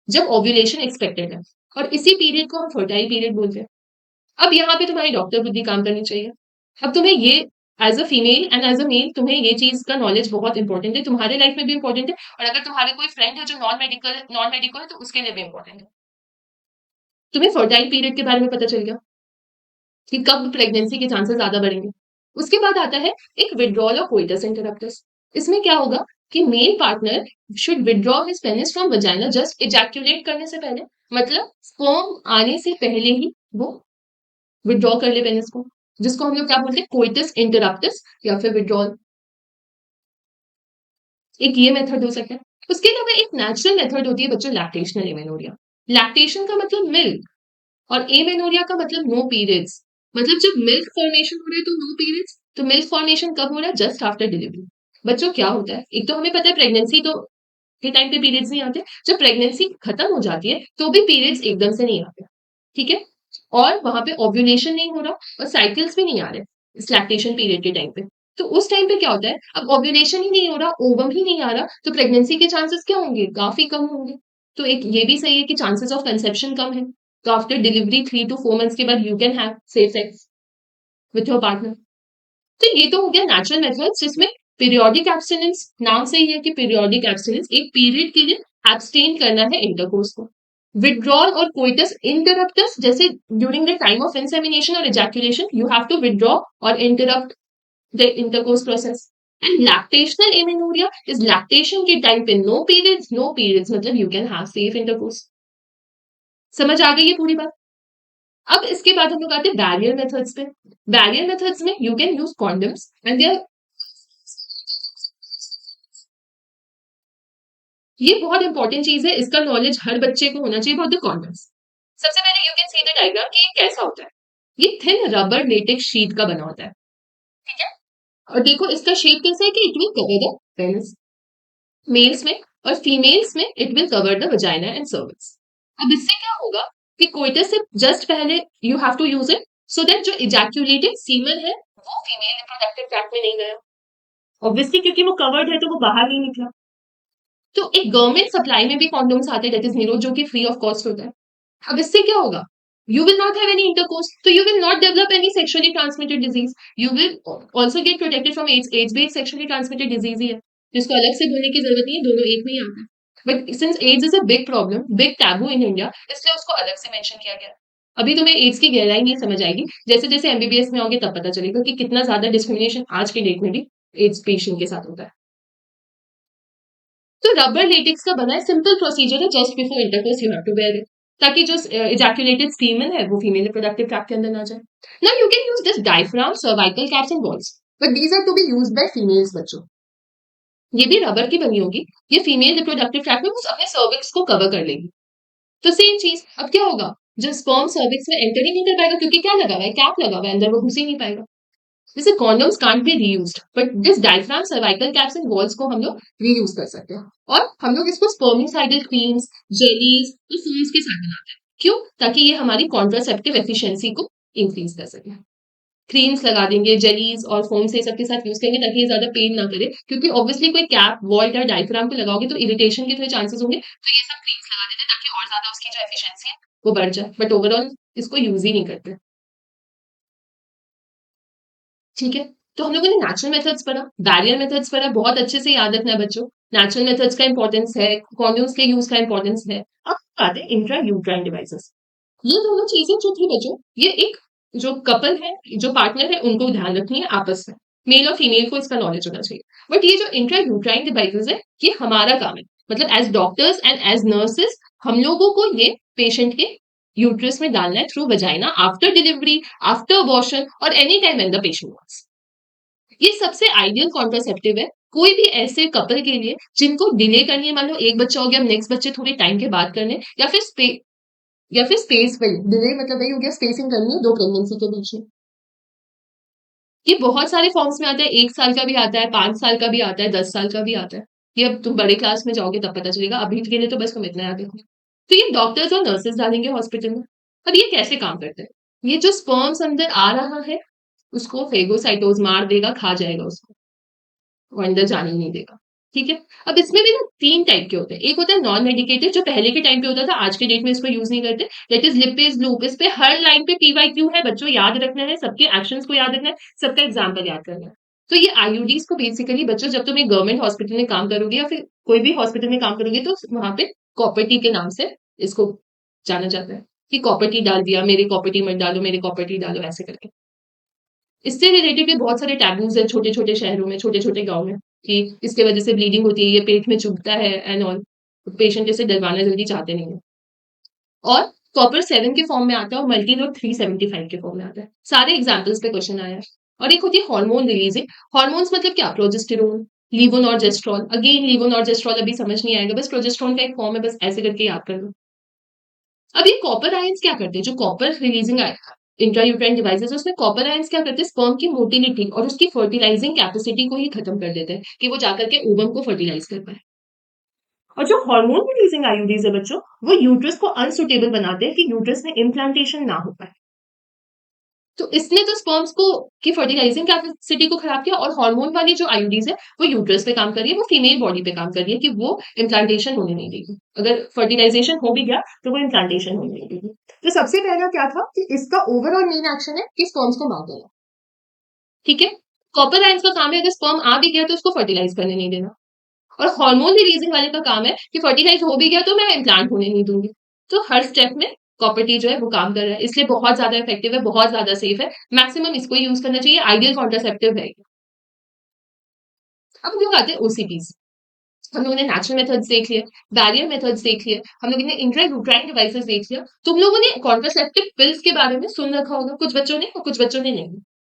जब ओव्यूलेशन एक्सपेक्टेड है, और इसी पीरियड को हम फर्टाइल पीरियड बोलते हैं। अब यहाँ पे तुम्हारी डॉक्टर बुद्धि काम करनी चाहिए। अब तुम्हें ये as a female and as a male तुम्हें ये चीज का नॉलेज बहुत इंपॉर्टेंट है, तुम्हारे लाइफ में भी इंपॉर्टेंट है, और अगर तुम्हारे कोई फ्रेंड है जो नॉन मेडिकल है तो उसके लिए भी इंपॉर्टेंट है। तुम्हें फर्टाइल पीरियड के बारे में पता चल गया कि कब प्रेगनेंसी के चांसेस ज्यादा बढ़ेंगे। उसके बाद आता है एक विड्रॉल ऑफ कोइटस इंटरप्टस। इसमें क्या होगा कि male partner should withdraw his penis from vagina just ejaculate करने से पहले, मतलब स्पर्म आने से पहले ही वो विथड्रॉ कर ले पेनिस को, जिसको हम लोग क्या बोलते हैं, कोइटस इंटरप्टस या फिर विथड्रॉल। एक ये मेथड हो सकता है। उसके अलावा एक नेचुरल मेथड होती है बच्चों, लैक्टेशनल एमेनोरिया। लैक्टेशन का मतलब मिल्क और एमेनोरिया का मतलब नो पीरियड्स। मतलब जब मिल्क फॉर्मेशन हो रहा है तो नो पीरियड्स, तो मिल्क फॉर्मेशन कब हो रहा है, जस्ट आफ्टर डिलीवरी। बच्चों क्या होता है, एक तो हमें पता है प्रेगनेंसी तो के टाइम पे पीरियड्स नहीं आते, जब प्रेगनेंसी खत्म हो जाती है तो भी पीरियड्स एकदम से नहीं आते, ठीक है, और वहां पे ओव्यूलेशन नहीं हो रहा और साइकिल्स भी नहीं आ रहे इस लैक्टेशन पीरियड के टाइम पे। तो उस टाइम पे क्या होता है, अब ओव्यूलेशन ही नहीं हो रहा, ओवम ही नहीं आ रहा, तो प्रेगनेंसी के चांसेस क्या होंगे, काफी कम होंगे। तो एक ये भी सही है कि चांसेस ऑफ कंसेप्शन कम है, तो आफ्टर डिलीवरी 3 to 4 months के बाद you can have safe sex with your partner. तो ये तो हो गया नेचुरल मेथड्स, जिसमें पीरियोडिक एब्स्टिनेंस, नाम से ही है कि पीरियोडिक एब्स्टिनेंस, एक पीरियड के लिए एब्सटेन करना है इंटरकोर्स को। विथड्रॉल और कोइटस इंटरप्टस, जैसे during the time of insemination और ejaculation you have to withdraw और interrupt the intercourse process. And lactational amenorrhoea is lactation के टाइम पे नो पीरियड्स, नो पीरियड्स मतलब you can have safe intercourse. समझ आ गई ये पूरी बात। अब इसके बाद हम लोग आते हैं बैरियर मेथड्स पे। बैरियर मेथड्स में you can use condoms and there, ये बहुत इंपॉर्टेंट चीज है, इसका नॉलेज हर बच्चे को होना चाहिए, बहुत कॉन्डम्स। सबसे पहले you can see the diagram कि ये कैसा होता है। ये थिन रबर लेटेक्स शीट का बना होता है, ठीक है, और देखो इसका शेप कैसा है कि it will cover the penis males में, और फीमेल्स में it will cover the vagina and cervix. अब इससे क्या होगा कि कोइटस से जस्ट पहले you have to use it so that जो इजैक्यूलेटेड सीमन है वो फीमेल रिप्रोडक्टिव ट्रैक्ट में नहीं गया, ऑब्वियसली क्योंकि वो कवर्ड है तो वो बाहर नहीं निकला। तो एक गवर्नमेंट सप्लाई में भी कॉन्डोम्स आते हैं, दैट इज नीरो, जो कि फ्री ऑफ कॉस्ट होता है। अब इससे क्या होगा, you will not have any intercourse, तो you will not develop any sexually transmitted disease, you will also get protected from AIDS. AIDS भी एक सेक्सुअली ट्रांसमिटेड डिजीज ही है, जिसको अलग से बोलने की जरूरत नहीं है, दोनों एक में ही आता है। But since AIDS is a big problem, big taboo in India, इसलिए उसको अलग से मेंशन किया गया। अभी तुम्हें एड्स की गहराई नहीं समझ आएगी, जैसे जैसे एमबीबीएस में होगे तब पता चलेगा कि कितना ज्यादा डिस्क्रिमिनेशन आज के डेट में भी एड्स पेशेंट के साथ होता है। तो रबर लेटेक्स का बना है, सिंपल प्रोसीजर है, just before intercourse you have to wear it, ताकि जो इजैक्यूलेटेड सीमन है वो फीमेल रिप्रोडक्टिव ट्रैक्ट के अंदर ना जाए। Now you can use this diaphragm, cervical caps and balls, but these are to be used by females बच्चों। ये भी रबर की बनी होगी, ये फीमेल रिप्रोडक्टिव ट्रैक्ट में बस अपने सर्विक्स को कवर कर लेगी। तो सेम चीज, अब क्या होगा, जो स्पर्म सर्विक्स में एंटर ही नहीं कर पाएगा क्योंकि क्या लगा हुआ है, कैप लगा हुआ है, अंदर वो घुस ही नहीं पाएगा। जैसे condoms can't be reused, but this diaphragm, cervical caps and walls को हम लोग रीयूज कर सकते हैं, और हम लोग इसको स्पर्मिसाइडल क्रीम्स, जेलीज और फोम्स के साथ बनाते हैं। क्यों, ताकि ये हमारी कॉन्ट्रासेप्टिव एफिशिएंसी को इंक्रीज कर सके। क्रीम्स लगा देंगे, जेलीज और फोम से सबके साथ यूज करेंगे ताकि ये ज्यादा पेन ना करे, क्योंकि ऑब्वियसली कोई कैप, वॉल्ट या डायफ्राम पे लगाओगे तो इरिटेशन के थोड़े चांसेस होंगे, तो ये सब क्रीम्स लगा देते हैं ताकि और ज्यादा उसकी जो एफिशिएंसी है वो बढ़ जाए, बट ओवरऑल इसको यूज ही नहीं करते, ठीक है। तो हम लोगों ने नेचुरल मेथड्स पढ़ा, बैरियर मेथड्स पढ़ा, बहुत अच्छे से याद रखना है बच्चों। नेचुरल मेथड्स का इंपॉर्टेंस है, कॉन्डोम्स के यूज का इंपॉर्टेंस है। अब आते हैं इंट्रा यूट्राइन डिवाइसेस। ये दोनों चीजें जो थी बच्चों, ये एक जो कपल है, जो पार्टनर है, उनको ध्यान रखनी है आपस में, मेल और फीमेल को इसका नॉलेज होना चाहिए। बट ये जो इंट्रा यूट्राइन डिवाइसेस है, ये हमारा काम है, मतलब as doctors and as nurses हम लोगों को ये पेशेंट के यूट्रस में डालना है through vagina, after delivery, after abortion और any time when the patient wants. ये सबसे आइडियल कॉन्ट्रासेप्टिव है कोई भी ऐसे कपल के लिए जिनको डिले करनी है, मान लो एक बच्चा हो गया, नेक्स्ट बच्चे थोड़े टाइम के बाद करने, या फिर स्पेस पे डिले, मतलब वही हो गया, स्पेसिंग करनी है दो प्रेगनेंसी के बीच में। ये बहुत सारे फॉर्म्स में आता है, 1 साल का भी आता है, 5 साल का भी आता है, 10 साल का भी आता है। ये अब तुम बड़े क्लास में जाओगे तब पता चलेगा, अभी के लिए तो बस तुम इतना याद रखो। तो ये डॉक्टर्स और नर्सेस डालेंगे हॉस्पिटल में। अब ये कैसे काम करते हैं, ये जो स्पर्म्स अंदर आ रहा है उसको फेगोसाइटोज मार देगा, खा जाएगा उसको, वो अंदर जाने ही नहीं देगा, ठीक है। अब इसमें भी ना 3 टाइप के होते हैं, एक होता है नॉन मेडिकेटेड, जो पहले के टाइम पे होता था, आज के डेट में इसको यूज नहीं करते, दैट इज लिपेज लूप। इस पे हर लाइन पे पीवाईक्यू है बच्चों, याद रखना है, सबके एक्शंस को याद रखना है, सबका एग्जाम्पल याद करना है। तो ये आईयूडीज को बेसिकली बच्चों, जब तुम एक गवर्नमेंट हॉस्पिटल में काम करोगे या फिर कोई भी हॉस्पिटल में काम करोगे, तो वहां पे कॉपर टी के नाम से इसको जाना जाता है, कि कॉपर टी डाल दिया, मेरे कॉपर टी मत डालो, मेरे कॉपर टी डालो, ऐसे करके। इससे रिलेटेड भी बहुत सारे टैबूज है छोटे छोटे शहरों में, छोटे छोटे गाँव में, कि इसके वजह से ब्लीडिंग होती है, ये पेट में चुभता है एंड ऑल। पेशेंट इसे डलवाना जल्दी चाहते नहीं है। और कॉपर 7 के फॉर्म में आता है और मल्टीनोड 375 के फॉर्म में आता है। सारे एग्जाम्पल्स पे क्वेश्चन आया है। और एक होती है हार्मोन रिलीजिंग। हार्मोन्स मतलब क्या? प्रोजेस्टेरोन, लीवोनॉर्जेस्ट्रॉल। अगेन लीवोनॉर्जेस्ट्रॉल अभी समझ नहीं आएगा, बस प्रोजेस्टेरोन का एक फॉर्म है, बस ऐसे करके याद कर लो। अब ये कॉपर आयंस क्या करते हैं? जो कॉपर रिलीजिंग इंट्रायूट्राइन डिवाइसेस उसमें कॉपर आयंस क्या करते हैं? स्पर्म की मोटिलिटी और उसकी फर्टिलाइजिंग कैपेसिटी को ही खत्म कर देते हैं कि वो जाकर के ओवम को फर्टिलाइज कर पाए। और जो हार्मोन रिलीजिंग आईयूडीज है बच्चों, वो यूट्रस को अनसुटेबल बनाते हैं कि यूट्रस में इम्प्लांटेशन ना हो पाए। तो इसने तो स्पर्म्स को की फर्टिलाइजिंग कैपेसिटी को खराब किया, और हार्मोन वाली जो आईयूडीज है वो यूट्रस पे काम कर रही है, वो फीमेल बॉडी पे काम कर रही है कि वो इम्प्लांटेशन होने नहीं देगी। अगर फर्टिलाइजेशन हो भी गया तो वो इम्प्लांटेशन होने नहीं देगी। तो सबसे पहला क्या था कि इसका ओवरऑल मेन एक्शन है कि स्पर्म्स को मार देना। ठीक है। कॉपर आयंस का काम है अगर स्पर्म आ भी गया तो उसको फर्टिलाइज करने नहीं देना। और हार्मोन रिलीजिंग वाले का काम है कि फर्टिलाइज हो भी गया तो मैं इम्प्लांट होने नहीं दूंगी। तो हर स्टेप में कॉपर टी जो है वो काम कर रहा है, इसलिए बहुत ज्यादा इफेक्टिव है, बहुत ज्यादा सेफ है। मैक्सिमम इसको यूज करना चाहिए, आइडियल कॉन्ट्रासेप्टिव है। अब हम लोग आते हैं ओसीपीज। हम लोगों ने नेचुरल मेथड्स देख लिए, बैरियर मेथड्स देख लिए, हम लोगों ने इंट्रायूट्राइन डिवाइसेस देख लिया। तुम लोगों ने कॉन्ट्रासेप्टिव पिल्स के बारे में सुन रखा होगा, कुछ बच्चों ने और कुछ बच्चों ने नहीं।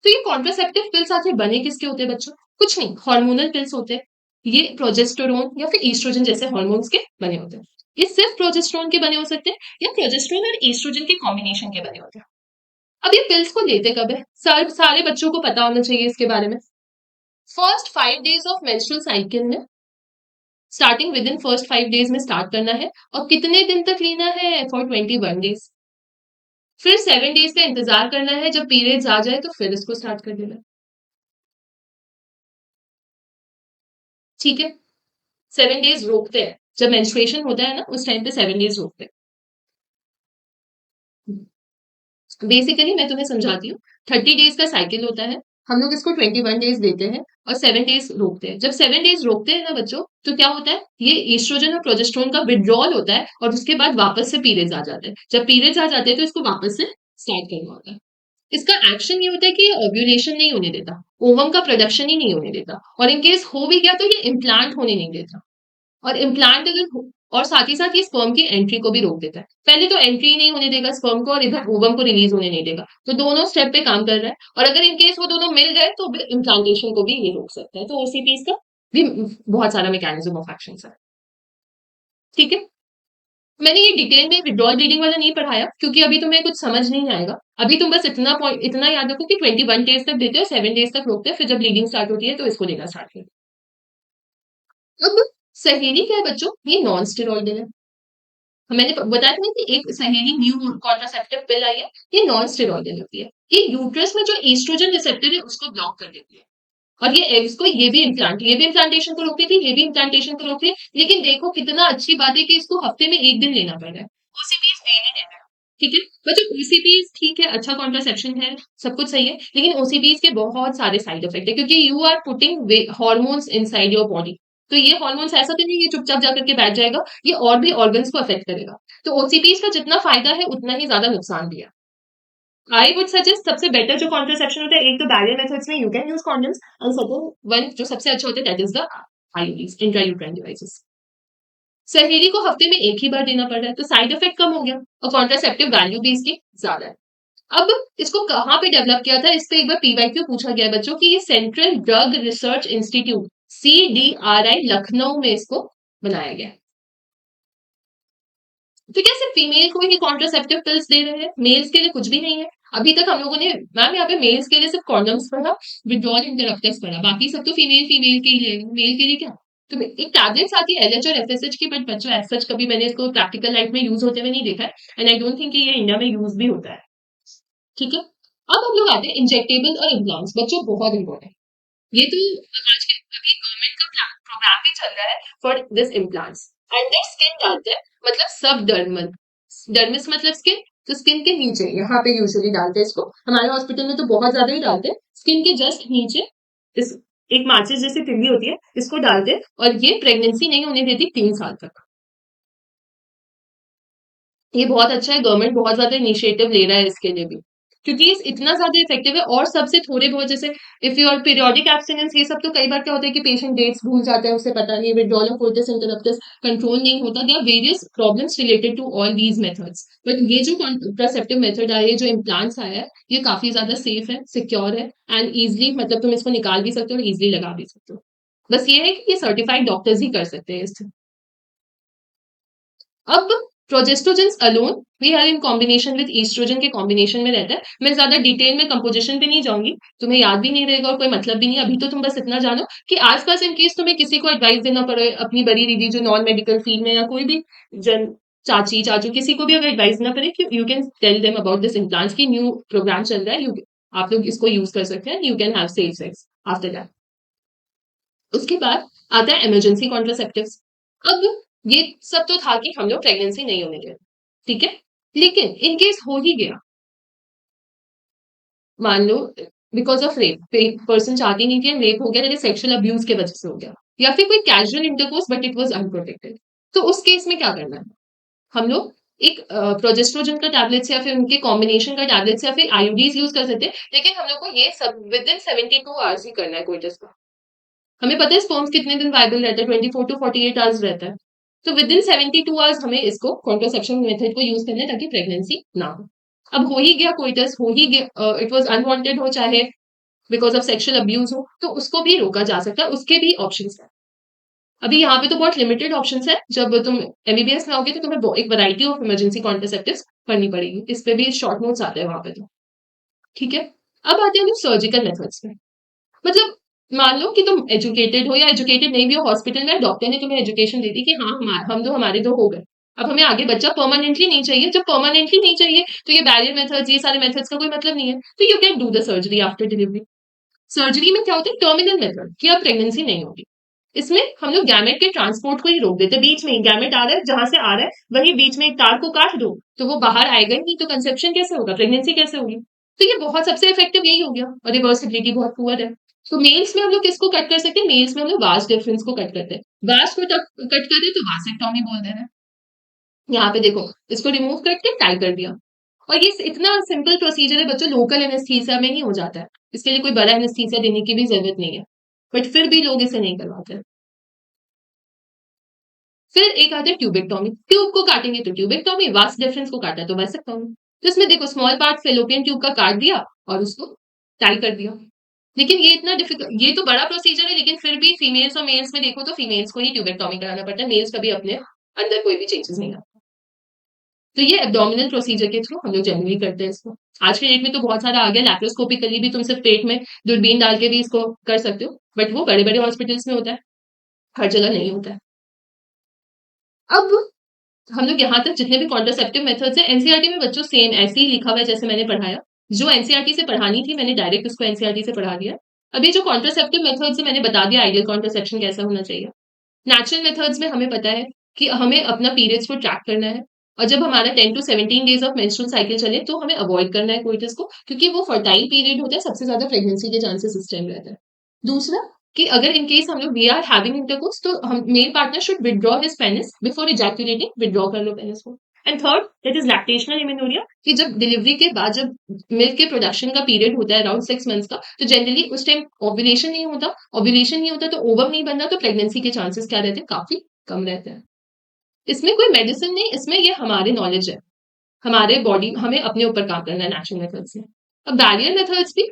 तो ये कॉन्ट्रासेप्टिव पिल्स आखिर बने किसके होते हैं बच्चों? कुछ नहीं, हार्मोनल पिल्स होते हैं। ये प्रोजेस्टेरोन या फिर ईस्ट्रोजन जैसे हार्मोन्स के बने होते हैं। ये सिर्फ प्रोजेस्टेरोन के बने हो सकते हैं या प्रोजेस्टेरोन और ईस्ट्रोजन के कॉम्बिनेशन के बने होते हैं। अब ये पिल्स को लेते कब है? सारे बच्चों को पता होना चाहिए इसके बारे में। First 5 days of menstrual cycle में, starting with in first 5 days में स्टार्ट करना है। और कितने दिन तक लेना है? For 21 days. फिर 7 डेज का इंतजार करना है, जब पीरियड्स आ जाए तो फिर इसको स्टार्ट कर देना। ठीक है। 7 डेज रोकते हैं, जब मेंस्ट्रुएशन होता है ना उस टाइम पे 7 डेज रोकते हैं। बेसिकली मैं तुम्हें समझाती हूँ। 30 डेज का साइकिल होता है, हम लोग इसको 21 डेज देते हैं और 7 डेज रोकते हैं। जब 7 डेज रोकते हैं ना बच्चों, तो क्या होता है? ये ईस्ट्रोजन और प्रोजेस्टेरोन का विड्रॉल होता है और उसके बाद वापस से पीरियड्स आ जाते हैं। जब पीरियड्स आ जाते हैं तो इसको वापस से स्टार्ट करना होता है। इसका एक्शन ये होता है कि ये ओव्यूलेशन नहीं होने देता, ओवम का प्रोडक्शन ही नहीं होने देता, और इन केस हो भी गया तो ये इम्प्लांट होने नहीं देता। और इम्प्लांट अगर और साथ ही साथ ये स्पर्म की एंट्री को भी रोक देता है। पहले तो एंट्री ही नहीं होने देगा स्पर्म को, और इधर ओवम को रिलीज होने नहीं देगा। तो दोनों स्टेप पे काम कर रहा है, और अगर इन केस वो दोनों मिल गए तो इम्प्लांटेशन को भी ये रोक सकता है। तो ओसीपीज का भी बहुत सारा मैकेनिज्म ऑफ एक्शन है। ठीक है। मैंने ये डिटेल में विड्रॉल ब्लीडिंग वाला नहीं पढ़ाया क्योंकि अभी तुम्हें कुछ समझ नहीं आएगा। अभी तुम बस इतना पॉइंट इतना याद रखो कि 21 डेज तक देते हो, 7 डेज तक रोकते हैं, फिर जब ब्लीडिंग स्टार्ट होती है तो इसको देना स्टार्ट कर। अब सहेली क्या है बच्चों? ये नॉन स्टेरॉइडल है। मैंने बताया था ना कि एक सहेली न्यू कॉन्ट्रासेप्टिव पिल आई है, ये नॉन स्टेरॉइडल होती है। ये यूट्रस में जो ईस्ट्रोजन रिसेप्टर है उसको ब्लॉक कर देती है। और ये एग्स को ये भी इम्प्लांटेशन को रोकती थी, ये भी इम्प्लांटेशन को रोकती है। लेकिन देखो कितना अच्छी बात है कि इसको हफ्ते में एक दिन लेना पड़ रहा है। ओसीपीज डेली लेना है। ठीक है। बच्चों ओसीपीज ठीक है, अच्छा कॉन्ट्रासेप्शन है, सब कुछ सही है, लेकिन ओसीपीज के बहुत सारे साइड इफेक्ट है क्योंकि you are putting hormones inside your body. तो ये हॉर्मोन्स ऐसा तो नहीं है चुपचाप जाकर के बैठ जाएगा, ये और भी ऑर्गन्स को अफेक्ट करेगा। तो ओसीपीज का जितना फायदा है उतना ही ज्यादा नुकसान भी है। आई वुड सजेस्ट सबसे बेटर जो कॉन्ट्रासेप्शन होता है, एक तो बैरियर मेथड्स में you can use condoms, and second one जो सबसे अच्छा होता है that is the IUDs, intrauterine devices. सहेली को हफ्ते में एक ही बार देना पड़ रहा है तो साइड इफेक्ट कम हो गया, और कॉन्ट्रासेप्टिव वैल्यू भी इसकी ज्यादा है। अब इसको कहाँ पे डेवलप किया था, इस पे एक बार पीवाईक्यू पूछा गया बच्चों की। ये central drug research institute CDRI Lucknow में इसको बनाया गया। तो क्या सिर्फ फीमेल को ही कॉन्ट्रासेप्टिव पिल्स दे रहे हैं, मेल्स के लिए कुछ भी नहीं है? अभी तक हम लोगों ने मैम यहाँ पे मेल्स के लिए सिर्फ कॉन्डम्स पढ़ा, विड्रॉल इंटरप्टर्स पढ़ा, बाकी सब तो फीमेल फीमेल के लिए, मेल के लिए क्या? तो एक टैबलेट्स आती है LH और FSH की, बट बच्चों एज सच कभी मैंने इसको प्रैक्टिकल लाइफ में यूज होते हुए नहीं देखा है, एंड आई डोंट थिंक ये इंडिया में यूज भी होता है। ठीक है। अब हम लोग आते हैं इंजेक्टेबल और इम्प्लांट्स। बच्चों बहुत इंपॉर्टेंट, ये तो आज के अभी गवर्नमेंट का प्रोग्राम भी चल रहा है for this implants. Under skin डालते हैं, मतलब सब डर्मल, डर्मिस मतलब स्किन, तो स्किन के नीचे यहाँ पे यूजुअली डालते हैं इसको। हमारे हॉस्पिटल में तो बहुत ज्यादा ही डालते हैं, स्किन के जस्ट नीचे इस एक माचिस जैसी तिल्ली होती है, इसको डालते हैं, और ये प्रेगनेंसी नहीं होने देती 3 साल तक। ये बहुत अच्छा है, गवर्नमेंट बहुत ज्यादा इनिशिएटिव ले रहा है इसके लिए भी। क्योंकि ये इतना ज़्यादा इफ़ेक्टिव है और सबसे थोड़े बहुत जैसे इफ योर पीरियोडिक एब्स्टिनेंस ये सब तो कई बार क्या होता है कि पेशेंट डेट्स भूल जाता है, उसे पता नहीं है, withdrawal of coitus interruptus control नहीं होता। There are various problems related to all these methods. But ये जो कॉन्ट्रासेप्टिव मेथड आया है, जो इम्प्लांट्स आया है, ये काफ़ी ज़्यादा सेफ है, सिक्योर है एंड ईज़िली मतलब तुम इसको निकाल भी सकते हो और ईज़िली लगा भी सकते हो। बस ये है कि ये सर्टिफाइड डॉक्टर्स ही कर सकते हैं इसे। अब progestogens alone we are in combination with oestrogen के कॉम्बिनेशन में रहता है। मैं ज्यादा डिटेल में कंपोजिशन पे नहीं जाऊंगी, तुम्हें याद भी नहीं रहेगा और कोई मतलब भी नहीं है। अभी तो तुम बस इतना जानो कि आसपास इन केस तुम्हें किसी को एडवाइस देना पड़े, अपनी बड़ी दीदी जो नॉन मेडिकल फील्ड में या कोई भी जन चाची चाचू किसी को भी अगर एडवाइस देना पड़े कि you can tell them about this implants की न्यू प्रोग्राम चल रहा है, आप लोग इसको यूज कर सकते हैं, you can have safe sex after that. उसके बाद आता है इमरजेंसी कॉन्ट्रासेप्टिव्स। अब ये सब तो था कि हम लोग प्रेगनेंसी नहीं होने दें, ठीक है। लेकिन इन केस हो ही गया, मान लो बिकॉज ऑफ रेप पर्सन चाहती नहीं थी एंड रेप हो गया, जैसे सेक्सुअल अब्यूज के वजह से हो गया, या फिर कोई casual intercourse but it was unprotected, तो उस केस में क्या करना है? हम लोग एक प्रोजेस्ट्रोजन का टैबलेट्स या फिर उनके कॉम्बिनेशन का टैबलेट्स या फिर आईयूडीज यूज कर सकते हैं, लेकिन हम लोग को ये सब विद इन 72 आवर्स ही करना है कोइटस का। हमें पता है स्पर्म्स कितने दिन वायबल रहता है, 24 टू 48 आवर्स रहता है। तो विद इन 72 आवर्स हमें इसको कॉन्ट्रासेप्शन मेथड को यूज करना है ताकि प्रेगनेंसी ना हो। अब हो ही गया कोइटस, हो ही गया, इट वाज अनवांटेड हो चाहे बिकॉज ऑफ सेक्सुअल अब्यूज हो, तो उसको भी रोका जा सकता है, उसके भी ऑप्शंस हैं। अभी यहाँ पे तो बहुत लिमिटेड ऑप्शंस है, जब तुम एमबीबीएस में आओगे तो तुम्हें एक वैरायटी ऑफ इमरजेंसी कॉन्ट्रासेप्टिव्स पढ़नी पड़ेगी, इस पे भी शॉर्ट नोट्स आते हैं वहां पे तो, ठीक है। अब आते हैं सर्जिकल मेथड्स में। मतलब मान लो कि तुम एजुकेटेड हो या एजुकेटेड नहीं भी हो, हॉस्पिटल में डॉक्टर ने तुम्हें एजुकेशन दे दी कि हाँ हम दो हमारे दो हो गए, अब हमें आगे बच्चा परमानेंटली नहीं चाहिए। जब परमानेंटली नहीं चाहिए तो ये बैरियर मेथड्स, ये सारे मेथड्स का कोई मतलब नहीं है, तो you can do the surgery after delivery. Surgery में क्या होता है, टर्मिनल मेथड कि अब प्रेगनेंसी नहीं होगी। इसमें हम लोग गैमेट के ट्रांसपोर्ट को ही रोक देते, बीच में ही गैमेट आ रहा है, जहां से आ रहा है वही बीच में एक तार को काट दो, तो वो बाहर आएगा ही नहीं, तो कंसेप्शन कैसे होगा, प्रेगनेंसी कैसे होगी? तो ये बहुत सबसे इफेक्टिव यही हो गया, और रिवर्सिबिलिटी बहुत पुअर है। तो मेल्स में हम लोग किसको कट कर सकते हैं? मेल्स में हम लोग वास्ट डिफरेंस को कट करते हैं। वास्ट को कट कर दे तो वासेक्टोमी बोल दे रहे हैं। यहाँ पे देखो, इसको रिमूव करके टाई कर दिया। और ये इतना सिंपल प्रोसीजर है बच्चों, लोकल एनेस्थीसिया में ही हो जाता है, इसके लिए कोई बड़ा एनेस्थीसिया देने की भी जरूरत नहीं है, बट फिर भी लोग इसे नहीं करवाते। फिर एक आता है ट्यूबेक्टोमी, ट्यूब को काटेंगे तो ट्यूबेक्टोमी, वास्ट डिफरेंस को काटा तो वासेक्टोमी। तो इसमें देखो स्मॉल पार्ट फेलोपियन ट्यूब का काट दिया और उसको टाई कर दिया। लेकिन ये इतना डिफिकल्ट, ये तो बड़ा प्रोसीजर है, लेकिन फिर भी फीमेल्स और मेल्स में देखो तो फीमेल्स को ही ट्यूबेक्टोमी कराना पड़ता है, मेल्स कभी अपने अंदर कोई भी चेंजेस नहीं आता। तो ये एब्डोमिनल प्रोसीजर के थ्रू हम लोग जनरली करते हैं इसको। आज के डेट में तो बहुत सारा आ गया, लैप्रोस्कोपिकली भी तुम सिर्फ पेट में दूरबीन डाल के भी इसको कर सकते हो, बट वो बड़े बड़े हॉस्पिटल्स में होता है, हर जगह नहीं होता है। अब हम लोग यहाँ तक जितने भी कॉन्ट्रासेप्टिव मेथड्स हैं, एनसीईआरटी में बच्चों सेम ऐसे ही लिखा हुआ है जैसे मैंने पढ़ाया। जो एनसीईआरटी से पढ़ानी थी मैंने डायरेक्ट उसको एनसीईआरटी से पढ़ा दिया। अब ये जो कॉन्ट्रासेप्टिव मेथड्स है मैंने बता दिया आइडियल कॉन्ट्रासेप्शन कैसा होना चाहिए। नेचुरल मेथड्स में हमें पता है कि हमें अपना पीरियड्स को ट्रैक करना है, और जब हमारा 10 to 17 days of menstrual cycle चले तो हमें अवॉइड करना है कोइटस को, क्योंकि वो फर्टाइल पीरियड होता है, सबसे ज्यादा प्रेगनेंसी के चांसेस इस टाइम रहता है। दूसरा कि अगर इन केस हम लोग वी आर हैविंग इंटरकोर्स तो हम male partner should withdraw his penis before ejaculating, withdraw कर लो पेनिस को। And third that is lactational amenorrhoea, कि जब डिलीवरी के बाद जब मिल्क के प्रोडक्शन का पीरियड होता है अराउंड 6 मंथ्स का, तो जनरली उस टाइम ओव्यूलेशन नहीं होता, ओव्यूलेशन नहीं होता तो ओवम नहीं बनता, तो प्रेगनेंसी के चांसेस क्या रहते हैं, काफी कम रहते हैं। इसमें कोई मेडिसिन नहीं, इसमें ये हमारे नॉलेज है, हमारे बॉडी हमें अपने ऊपर काम करना है नेचुरल मेथड से। अब बैरियर मेथड्स भी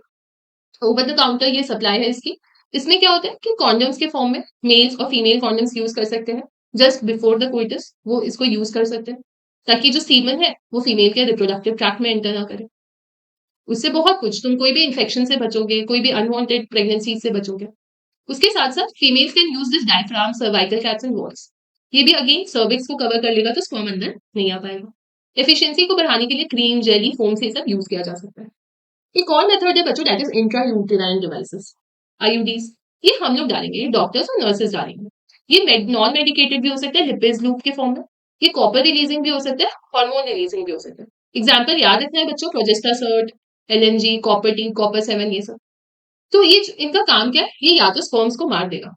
ओवर द काउंटर ये सप्लाई है इसकी। इसमें क्या होता है कि कॉन्डम्स के फॉर्म में मेल्स और फीमेल कॉन्डम्स यूज कर सकते हैं, जस्ट बिफोर द कोइटस वो इसको यूज कर सकते हैं, ताकि जो सीमन है वो फीमेल के रिप्रोडक्टिव ट्रैक्ट में एंटर ना करे। उससे बहुत कुछ, तुम कोई भी इन्फेक्शन से बचोगे, कोई भी अनवांटेड प्रेगनेंसी से बचोगे। उसके साथ साथ females can use this diaphragm, cervical caps and walls. ये भी अगेन सर्विक्स को कवर कर लेगा तो स्पर्म अंदर नहीं आ पाएगा। एफिशिएंसी को बढ़ाने के लिए क्रीम, जेली, फोम से सब यूज किया जा सकता है। एक और मेथड है बच्चों, that is intrauterine devices, IUDs. ये हम लोग डालेंगे, ये डॉक्टर्स और नर्सेज डालेंगे। ये नॉन मेडिकेटेड भी हो सकता है लिपिज लूप के फॉर्म में, ये कॉपर रिलीजिंग भी हो सकता है, हार्मोन रिलीजिंग भी हो सकता है। एग्जाम्पल याद रखना है बच्चों, प्रोजेस्टासर्ट, एलएनजी, कॉपर टी, कॉपर 7, ये सब। तो ये इनका काम क्या है, ये या तो स्पर्म्स को मार देगा।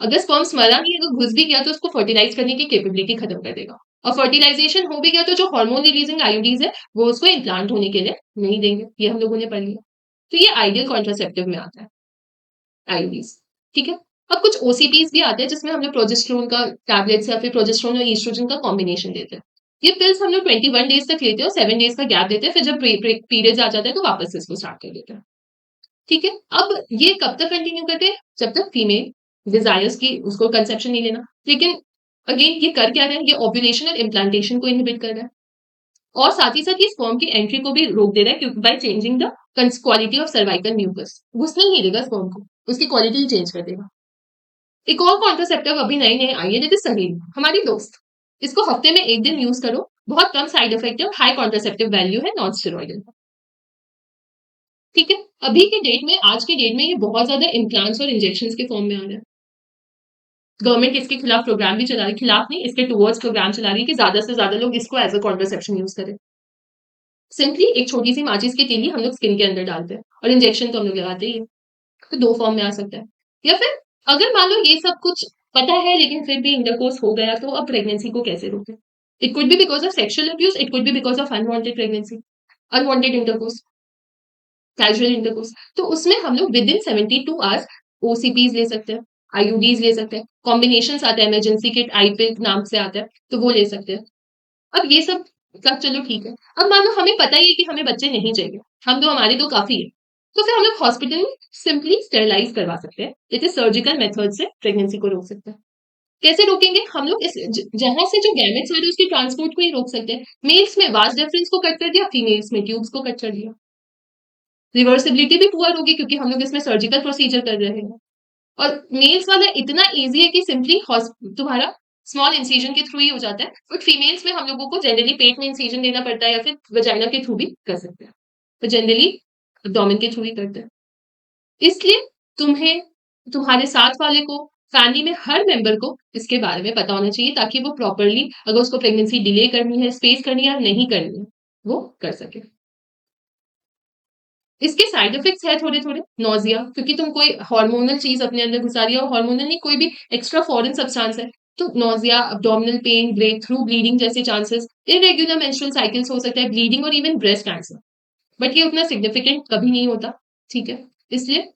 अगर स्पर्म्स मरा नहीं, अगर घुस भी गया तो उसको फर्टिलाइज करने की कैपेबिलिटी खत्म कर देगा। और फर्टिलाइजेशन हो भी गया तो जो हार्मोन रिलीजिंग आईयूडीज है वो उसको इम्प्लांट होने के लिए नहीं देंगे। ये हम लोगों ने पढ़ लिया। तो ये आइडियल कॉन्ट्रासेप्टिव में आता है आईयूडीज। ठीक है। अब कुछ ओसीपीज भी आते हैं जिसमें हम लोग प्रोजेस्टेरोन का टैबलेट्स या फिर प्रोजेस्टेरोन और ईस्ट्रोजन का कॉम्बिनेशन देते हैं। ये पिल्स हम लोग 21 डेज तक लेते हैं और 7 डेज का गैप देते हैं, फिर जब पीरियड्स आ जाता है तो वापस से इसको स्टार्ट कर देते हैं। ठीक है। अब ये कब तक कंटिन्यू करते हैं? जब तक फीमेल डिजायर्स की उसको कंसेप्शन नहीं लेना। लेकिन अगेन ये कर क्या रहा है? ये ओव्यूलेशन और इम्प्लांटेशन को इनहिबिट कर रहा है और साथ ही साथ ये स्पर्म की एंट्री को भी रोक दे रहा है, क्योंकि by changing the quality of cervical mucus घुसने ही नहीं देगा स्पर्म को, उसकी क्वालिटी ही चेंज कर देगा। एक और कॉन्ट्रासेप्टिव अभी नई नई आई है, जैसे सहेली हमारी दोस्त। इसको हफ्ते में एक दिन यूज करो, बहुत कम साइड इफेक्ट है, हाई कॉन्ट्रासेप्टिव वैल्यू है, नॉन स्टेरॉइडल। ठीक है। अभी के डेट में, आज के डेट में ये बहुत ज्यादा इम्प्लांट्स और इंजेक्शन के फॉर्म में आ रहा है। गवर्नमेंट इसके खिलाफ प्रोग्राम भी चला रही है, खिलाफ नहीं, इसके टुवर्ड्स प्रोग्राम चला रही है कि ज्यादा से ज्यादा लोग इसको एज अ कॉन्ट्रासेप्शन यूज करें। सिंपली एक छोटी सी माचिस की तीली हम लोग स्किन के अंदर डालते हैं और इंजेक्शन तो हम लोग लगाते ही है। तो दो फॉर्म में आ सकता है। या फिर अगर मान लो ये सब कुछ पता है लेकिन फिर भी इंटरकोर्स हो गया, तो अब प्रेगनेंसी को कैसे रोकें? It could be because of sexual abuse, it could be because of unwanted pregnancy, unwanted intercourse, casual intercourse. तो उसमें हम लोग विद इन 72 आवर्स ओसीपीज ले सकते हैं, आईयूडीज ले सकते हैं, कॉम्बिनेशन आता है, इमरजेंसी किट आईपिल नाम से आता है, तो वो ले सकते हैं। अब ये सब का चलो ठीक है। अब मान लो हमें पता ही है कि हमें बच्चे नहीं चाहिए, हम तो हमारे तो काफी है, तो फिर हम लोग हॉस्पिटल में सिंपली स्टेरिलाइज करवा सकते हैं, जैसे सर्जिकल मेथड से प्रेगनेंसी को रोक सकते हैं। कैसे रोकेंगे? हम लोग इस जहां से जो गैमेट्स आ रहे हैं उसके ट्रांसपोर्ट को ही रोक सकते हैं। मेल्स में वास डिफरेंस को कट कर दिया, फीमेल्स में ट्यूब्स को कट कर दिया। रिवर्सिबिलिटी भी पुअर होगी क्योंकि हम लोग इसमें सर्जिकल प्रोसीजर कर रहे हैं। और मेल्स वाला इतना ईजी है कि सिंपली तुम्हारा स्मॉल इंसिजन के थ्रू ही हो जाता है, बट फीमेल्स में हम लोगों को जनरली पेट में इंसिजन देना पड़ता है या फिर वजाइना के थ्रू भी कर सकते हैं, तो जनरली एब्डोमेन के थ्रू ही करते हैं। इसलिए तुम्हें, तुम्हारे साथ वाले को, फैमिली में हर मेंबर को इसके बारे में पता होना चाहिए, ताकि वो प्रॉपरली अगर उसको प्रेगनेंसी डिले करनी है, स्पेस करनी है या नहीं करनी है, वो कर सके। इसके साइड इफेक्ट्स है थोड़े थोड़े, नोजिया, क्योंकि तुम कोई हार्मोनल चीज अपने अंदर घुसा रही हो, हार्मोनल नहीं, कोई भी एक्स्ट्रा फॉरेन सब्सटेंस है, तो nausea, abdominal pain, break through bleeding जैसे चांसेस, इरेगुलर मेंस्ट्रुअल साइकिल्स हो सकता है, ब्लीडिंग और इवन ब्रेस्ट कैंसर। बट ये उतना सिग्निफिकेंट कभी नहीं होता। ठीक है। इसलिए,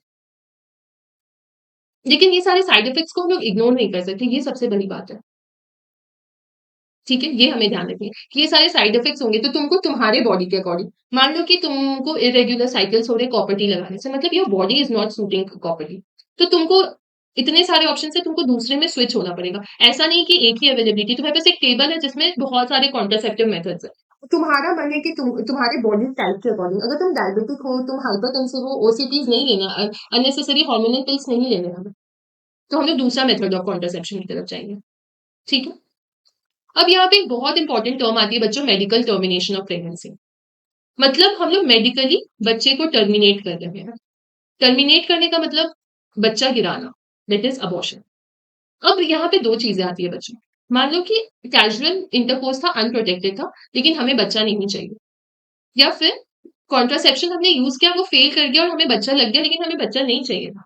लेकिन ये सारे साइड इफेक्ट्स को हम लोग इग्नोर नहीं कर सकते, ये सबसे बड़ी बात है। ठीक है, ये हमें ध्यान रखनी है कि ये सारे साइड इफेक्ट्स होंगे तो तुमको तुम्हारे बॉडी के अकॉर्डिंग, मान लो कि तुमको इरेगुलर साइकिल्स हो रहे कॉपर टी लगाने से, मतलब your body is not shooting copper T, तो तुमको इतने सारे ऑप्शन है, तुमको दूसरे में स्विच होना पड़ेगा। ऐसा नहीं कि एक ही अवेलेबिलिटी, तुम्हारे पास एक टेबल है जिसमें बहुत सारे कॉन्ट्रासेप्टिव मेथड्स है। तुम्हारा मन है कि तुम्हारे बॉडी टाइप के अकॉर्डिंग, अगर तुम डायबिटिक हो, तुम हाइपरटेंसिव हो, ओसीपीज नहीं लेना, अननेसेसरी हार्मोनल पिल्स नहीं लेने हमें, तो हम लोग दूसरा मेथड ऑफ कॉन्ट्रासेप्शन की तरफ जाएंगे। ठीक है। अब यहाँ पे एक बहुत इंपॉर्टेंट टर्म आती है बच्चों, मेडिकल टर्मिनेशन ऑफ प्रेगनेंसी। मतलब हम लोग मेडिकली बच्चे को टर्मिनेट कर रहे हैं। टर्मिनेट करने का मतलब बच्चा गिराना, दैट इज अबॉर्शन। अब यहाँ पे दो चीजें आती है बच्चों। मान लो कि कैजुअल इंटरकोर्स था, अनप्रोटेक्टेड था, लेकिन हमें बच्चा नहीं चाहिए, या फिर कॉन्ट्रासेप्शन हमने यूज किया, वो फेल कर गया और हमें बच्चा लग गया लेकिन हमें बच्चा नहीं चाहिए था,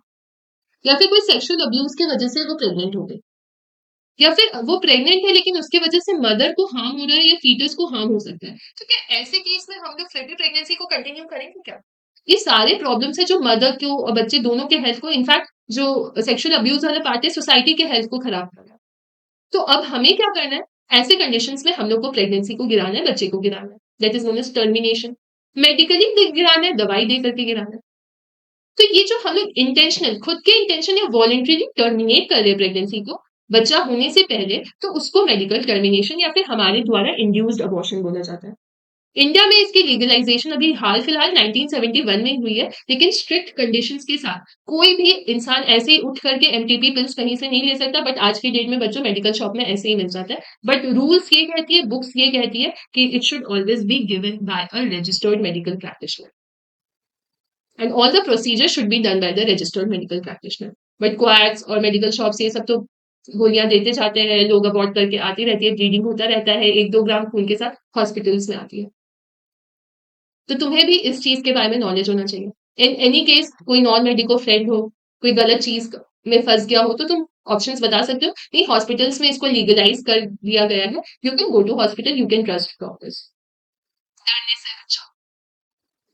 या फिर कोई सेक्सुअल अब्यूज की वजह से वो प्रेग्नेंट हो गई, या फिर वो प्रेग्नेंट है लेकिन उसके वजह से मदर को हार्म हो रहा है या फीटस को हार्म हो सकता है, तो क्या ऐसे केस में हम लोग फिर भी प्रेगनेंसी को कंटिन्यू करेंगे क्या? ये सारे प्रॉब्लम्स है जो मदर को और बच्चे दोनों के हेल्थ को, इनफैक्ट जो सेक्सुअल अब्यूज वाला पार्ट है, सोसाइटी के हेल्थ को खराब कर रहा है। तो अब हमें क्या करना है? ऐसे कंडीशंस में हम लोग को प्रेगनेंसी को गिराना है, बच्चे को गिराना है, that is known as termination. Medically गिराना है, दवाई दे करके गिराना है। तो ये जो हम लोग इंटेंशनल, खुद के इंटेंशन या वॉलंटरीली टर्मिनेट कर रहे हैं प्रेगनेंसी को बच्चा होने से पहले, तो उसको मेडिकल टर्मिनेशन या फिर हमारे द्वारा इंड्यूस्ड अबॉर्शन बोला जाता है। इंडिया में इसकी लीगलाइजेशन अभी हाल फिलहाल 1971 में हुई है, लेकिन स्ट्रिक्ट कंडीशंस के साथ। कोई भी इंसान ऐसे ही उठ करके एमटीपी पिल्स कहीं से नहीं ले सकता, बट आज के डेट में बच्चों मेडिकल शॉप में ऐसे ही मिल जाता है। बट रूल्स ये कहती है, बुक्स ये कहती है कि it should always be given by a registered medical practitioner, and all the procedure should be done by the registered medical practitioner. But quarks और मेडिकल शॉप्स ये सब तो गोलियां देते जाते हैं, लोग अबॉर्ट करके आती रहती है, ब्लीडिंग होता रहता है, 1-2 ग्राम खून के साथ हॉस्पिटल्स में आती है। तो तुम्हें भी इस चीज के बारे में नॉलेज होना चाहिए। इन एनी केस, कोई नॉन मेडिको फ्रेंड हो, कोई गलत चीज में फंस गया हो तो तुम ऑप्शंस बता सकते हो। नहीं, हॉस्पिटल्स में इसको लीगलाइज कर दिया गया है, you can go to hospital, you can trust doctors, डरने से अच्छा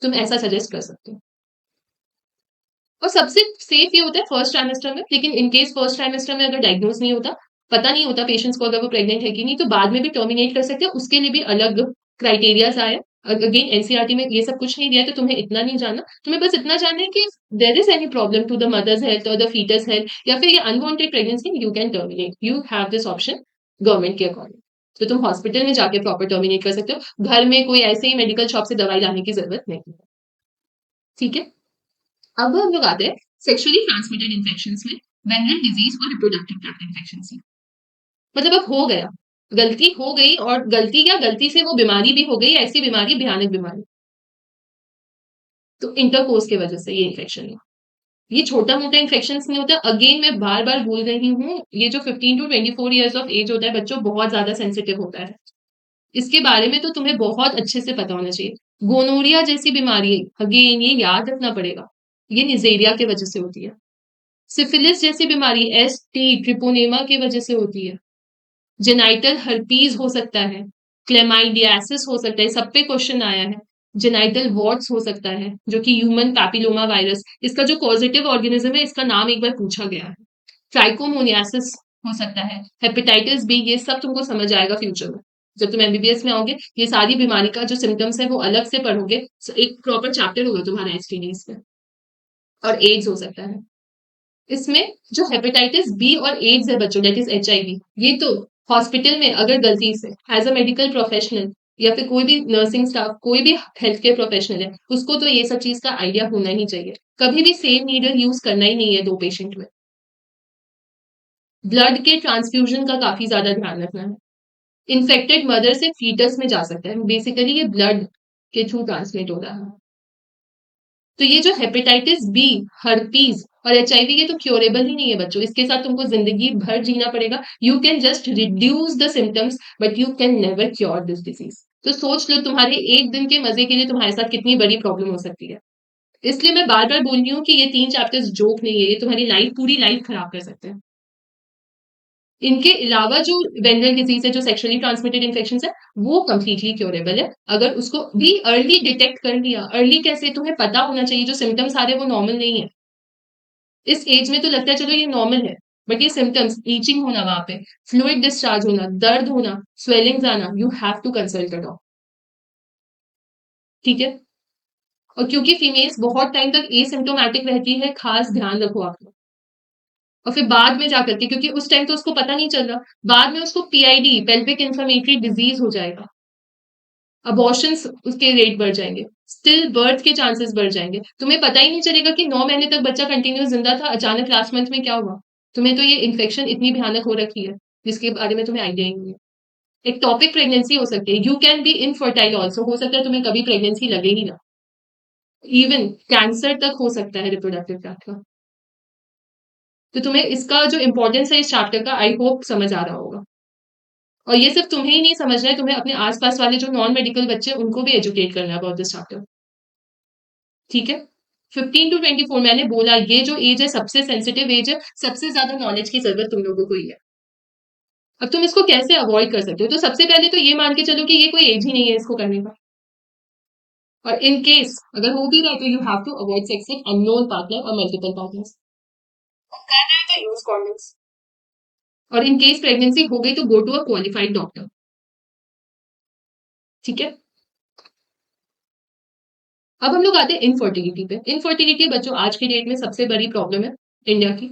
तुम ऐसा सजेस्ट कर सकते हो। और सबसे सेफ ये होता है फर्स्ट ट्राइमेस्टर में, लेकिन इन केस फर्स्ट ट्राइमेस्टर में अगर डायग्नोज नहीं होता, पता नहीं होता पेशेंट्स को अगर वो प्रेग्नेंट है कि नहीं, तो बाद में भी टर्मिनेट कर सकते हैं, उसके लिए भी अलग क्राइटेरियाज आए। अगेन एनसीईआरटी में ये सब कुछ नहीं दिया है, तो तुम्हें इतना नहीं जानना, तुम्हें बस इतना जानना है कि there is any problem to the mother's health और द फीटस हेल्थ, या फिर ये unwanted pregnancy, you can terminate, you have this option government के अकॉर्डिंग। तो तुम हॉस्पिटल में जाके प्रॉपर टर्मिनेट कर सकते हो, घर में कोई ऐसे ही मेडिकल शॉप से दवाई लाने की जरूरत नहीं है। ठीक है, अब हम लोग आते हैं सेक्सुअली ट्रांसमिटेड इन्फेक्शंस में, वेनरल डिजीज और रिप्रोडक्टिव ट्रैक्ट इन्फेक्शंस में। मतलब अब हो गया, गलती हो गई, और गलती क्या, गलती से वो बीमारी भी हो गई, ऐसी बीमारी, भयानक बीमारी, तो इंटरकोर्स की वजह से ये इन्फेक्शन है। ये छोटा मोटा इन्फेक्शन नहीं होता। अगेन मैं बार बार बोल रही हूँ, ये जो 15 to 24 ईयर्स ऑफ एज होता है, बच्चों बहुत ज्यादा सेंसिटिव होता है, इसके बारे में तो तुम्हें बहुत अच्छे से पता होना चाहिए। गोनोरिया जैसी बीमारी, अगेन ये याद रखना पड़ेगा, ये निजेरिया की वजह से होती है। सिफिलिस जैसी बीमारी एसटी ट्रिपोनेमा की वजह से होती है। जेनाइटल हर्पीज हो सकता है, क्लेमाइडियासिस हो सकता है, सब पे क्वेश्चन आया है। जेनाइटल वॉर्ट्स हो सकता है, जो कि ह्यूमन पैपिलोमा वायरस, इसका जो पॉजिटिव ऑर्गेनिज्म है, इसका नाम एक बार पूछा गया है। ट्राइकोमोनियासिस हो सकता है, हेपेटाइटिस बी, ये सब तुमको समझ आएगा फ्यूचर में, जब तुम एमबीबीएस में आओगे, ये सारी बीमारी का जो सिम्टम्स है वो अलग से पढ़ोगे, एक प्रॉपर चैप्टर होगा तुम्हारा एसटीडीज में। और एड्स हो सकता है इसमें, जो हेपेटाइटिस बी और एड्स है बच्चों, दैट इज एचआईवी, ये तो हॉस्पिटल में अगर गलती से एज अ मेडिकल प्रोफेशनल, या फिर कोई भी नर्सिंग स्टाफ, कोई भी हेल्थ केयर प्रोफेशनल है, उसको तो ये सब चीज का आइडिया होना ही चाहिए। कभी भी सेम नीडल यूज करना ही नहीं है दो पेशेंट में। ब्लड के ट्रांसफ्यूजन का काफी ज्यादा ध्यान रखना है। इन्फेक्टेड मदर से फीटस में जा सकता है, बेसिकली ये ब्लड के थ्रू ट्रांसमिट हो रहा है। तो ये जो हेपेटाइटिस बी, हर्पीज और एचआईवी, ये तो क्योरेबल ही नहीं है बच्चों, इसके साथ तुमको जिंदगी भर जीना पड़ेगा। You can just reduce the symptoms, but you can never cure this disease. तो सोच लो, तुम्हारे एक दिन के मजे के लिए तुम्हारे साथ कितनी बड़ी प्रॉब्लम हो सकती है। इसलिए मैं बार बार बोल रही हूँ कि ये 3 चैप्टर्स जोक नहीं है, ये तुम्हारी लाइफ, पूरी लाइफ खराब कर सकते हैं। इनके अलावा जो वेनरल डिजीज है, जो सेक्सुअली ट्रांसमिटेड इन्फेक्शन है, वो कंप्लीटली क्योरेबल है, अगर उसको भी अर्ली डिटेक्ट कर लिया। अर्ली कैसे, तुम्हें पता होना चाहिए जो सिम्टम्स आ रहे हैं वो नॉर्मल नहीं है। इस एज में तो लगता है चलो ये नॉर्मल है, बट ये सिम्टम्स, ईचिंग होना वहां पे, फ्लूइड डिस्चार्ज होना, दर्द होना, स्वेलिंग्स आना, you have to consult a doctor. ठीक है, और क्योंकि फीमेल्स बहुत टाइम तक एसिम्टोमेटिक रहती है, खास ध्यान रखो आप लोग। और फिर बाद में जाकर के, क्योंकि उस टाइम तो उसको पता नहीं चल रहा, बाद में उसको पीआईडी, पेल्विक इंफ्लेमेटरी डिजीज हो जाएगा, अबॉर्शंस उसके रेट बढ़ जाएंगे, स्टिल बर्थ के चांसेस बढ़ जाएंगे, तुम्हें पता ही नहीं चलेगा कि 9 महीने तक बच्चा कंटिन्यूस जिंदा था, अचानक लास्ट मंथ में क्या हुआ। तुम्हें तो ये इन्फेक्शन इतनी भयानक हो रखी है जिसके बारे में तुम्हें आइडिया ही नहीं है। एक टॉपिक प्रेगनेंसी हो सकती है, you can be infertile also, हो सकता है तुम्हें कभी प्रेगनेंसी लगे ही ना, इवन कैंसर तक हो सकता है रिप्रोडक्टिव ट्रैक्ट का। तो तुम्हें इसका जो इंपॉर्टेंस है इस चैप्टर का, आई होप समझ आ रहा होगा। और ये सिर्फ तुम्हें ही नहीं समझना है, तुम्हें अपने आसपास वाले जो नॉन मेडिकल बच्चे हैं, उनको भी एजुकेट करना है अबाउट दिस चैप्टर। ठीक है, 15 to 24 मैंने बोला, ये जो एज है सबसे सेंसिटिव एज है, सबसे ज्यादा नॉलेज की जरूरत तुम लोगों को ही है। अब तुम इसको कैसे अवॉइड कर सकते हो, तो सबसे पहले तो ये मान के चलो कि ये कोई एज ही नहीं है इसको करने का। और इन केस अगर हो भी रहा है, तो you have to avoid sex with unknown partner और मल्टीपल पार्टनर्स। कर रहे हैं तो यूज कॉन्डोम्स। और इन केस प्रेगनेंसी हो गई, तो go to a qualified doctor. ठीक है, अब हम लोग आते हैं इनफर्टिलिटी पे। इनफर्टिलिटी बच्चों आज के डेट में सबसे बड़ी प्रॉब्लम है इंडिया की।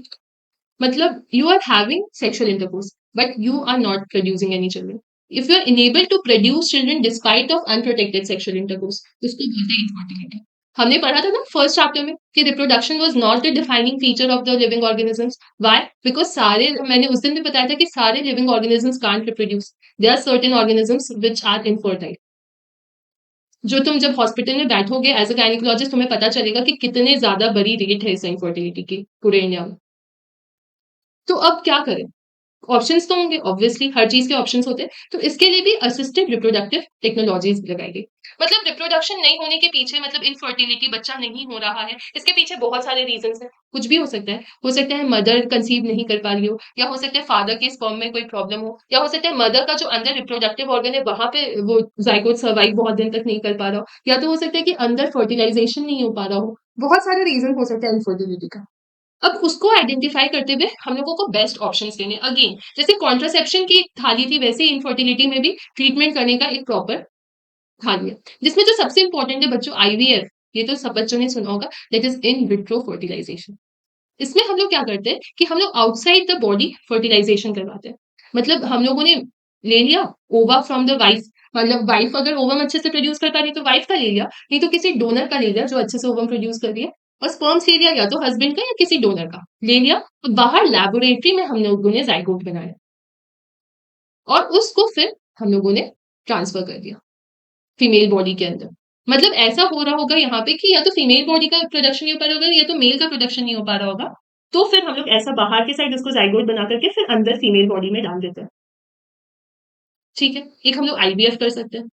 मतलब you are having sexual intercourse, but you are not producing any children. If you are unable to produce children despite of unprotected sexual intercourse, उसको बोलते हैं इनफर्टिलिटी। हमने पढ़ा था ना फर्स्ट चैप्टर में कि reproduction was not the defining feature of the living organisms. Why? Because सारे, मैंने उस दिन भी बताया था कि सारे living organisms can't reproduce, there are certain organisms which are infertile. जो तुम जब हॉस्पिटल में बैठोगे एज अ गायनिकोलॉजिस्ट, तुम्हें पता चलेगा कि कितने ज्यादा बड़ी रेट है इस इनफर्टिलिटी की पूरे इंडिया में। तो अब क्या करें? ऑप्शंस तो होंगे ऑब्वियसली, हर चीज़ के ऑप्शंस होते हैं, तो इसके लिए भी असिस्टेड रिप्रोडक्टिव टेक्नोलॉजीज़ लगाई गई। मतलब रिप्रोडक्शन नहीं होने के पीछे मतलब इनफर्टिलिटी बच्चा नहीं हो रहा है, इसके पीछे बहुत सारे रीज़न्स हैं, कुछ भी हो सकता है। हो सकता है मदर कंसीव नहीं कर पा रही हो, या हो सकता है फादर के स्पर्म में कोई प्रॉब्लम हो, या हो सकता है मदर का जो अंदर रिप्रोडक्टिव ऑर्गन है वहाँ पे वो ज़ायगोट सर्वाइव बहुत दिन तक नहीं कर पा रहा हो, या तो हो सकता है कि अंदर फर्टिलाइज़ेशन नहीं हो पा रहा हो। बहुत सारे रीज़न हो सकते हैं इनफर्टिलिटी का। अब उसको आइडेंटिफाई करते हुए हम लोगों को बेस्ट ऑप्शंस लेने अगेन जैसे कॉन्ट्रासेप्शन की थाली थी वैसे इनफर्टिलिटी में भी ट्रीटमेंट करने का एक प्रॉपर थाली है जिसमें जो सबसे इंपॉर्टेंट है बच्चों आईवीएफ ये तो सब बच्चों ने सुना होगा that is in vitro fertilisation. इसमें हम लोग क्या करते हैं कि हम लोग आउटसाइड द बॉडी फर्टिलाइजेशन करवाते हैं। मतलब हम लोगों ने ले लिया ओवा फ्रॉम द वाइफ, मतलब वाइफ अगर ओवम अच्छे से प्रोड्यूस कर पा रही है तो वाइफ का ले लिया, नहीं तो किसी डोनर का ले लिया जो अच्छे से ओवम प्रोड्यूस कर रही है, और स्पर्म्स ले लिया या तो हस्बैंड का या किसी डोनर का ले लिया, और बाहर लेबोरेटरी में हम लोगों ने जाइगोट बनाया और उसको फिर हम लोगों ने ट्रांसफर कर दिया फीमेल बॉडी के अंदर। मतलब ऐसा हो रहा होगा यहाँ पे कि या तो फीमेल बॉडी का प्रोडक्शन नहीं हो पा रहा होगा या तो मेल का प्रोडक्शन नहीं हो पा रहा होगा, तो फिर हम लोग ऐसा बाहर के साइड उसको जाइगोट बना करके फिर अंदर फीमेल बॉडी में डाल देते हैं। ठीक है, एक हम लोग आईवीएफ कर सकते हैं।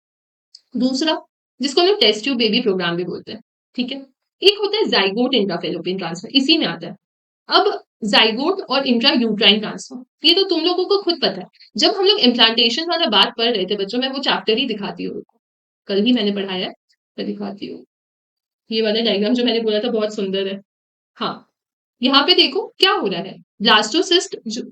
दूसरा जिसको हम लोग टेस्ट ट्यूब बेबी प्रोग्राम भी बोलते हैं। ठीक है, एक होता है जाइगोट इंट्राफेलोपियन ट्रांसफर, इसी में आता है। अब जाइगोट और इंट्रा यूट्राइन ट्रांसफर ये तो तुम लोगों को खुद पता है। जब हम लोग इम्प्लांटेशन वाला बात पढ़ रहे थे बच्चों, मैं वो चैप्टर ही दिखाती हूँ, कल ही मैंने पढ़ाया है, मैं दिखाती हूँ। ये वाला डायग्राम जो मैंने बोला था बहुत सुंदर है। हाँ, यहाँ पे देखो क्या हो रहा है, ब्लास्टोसिस्ट जो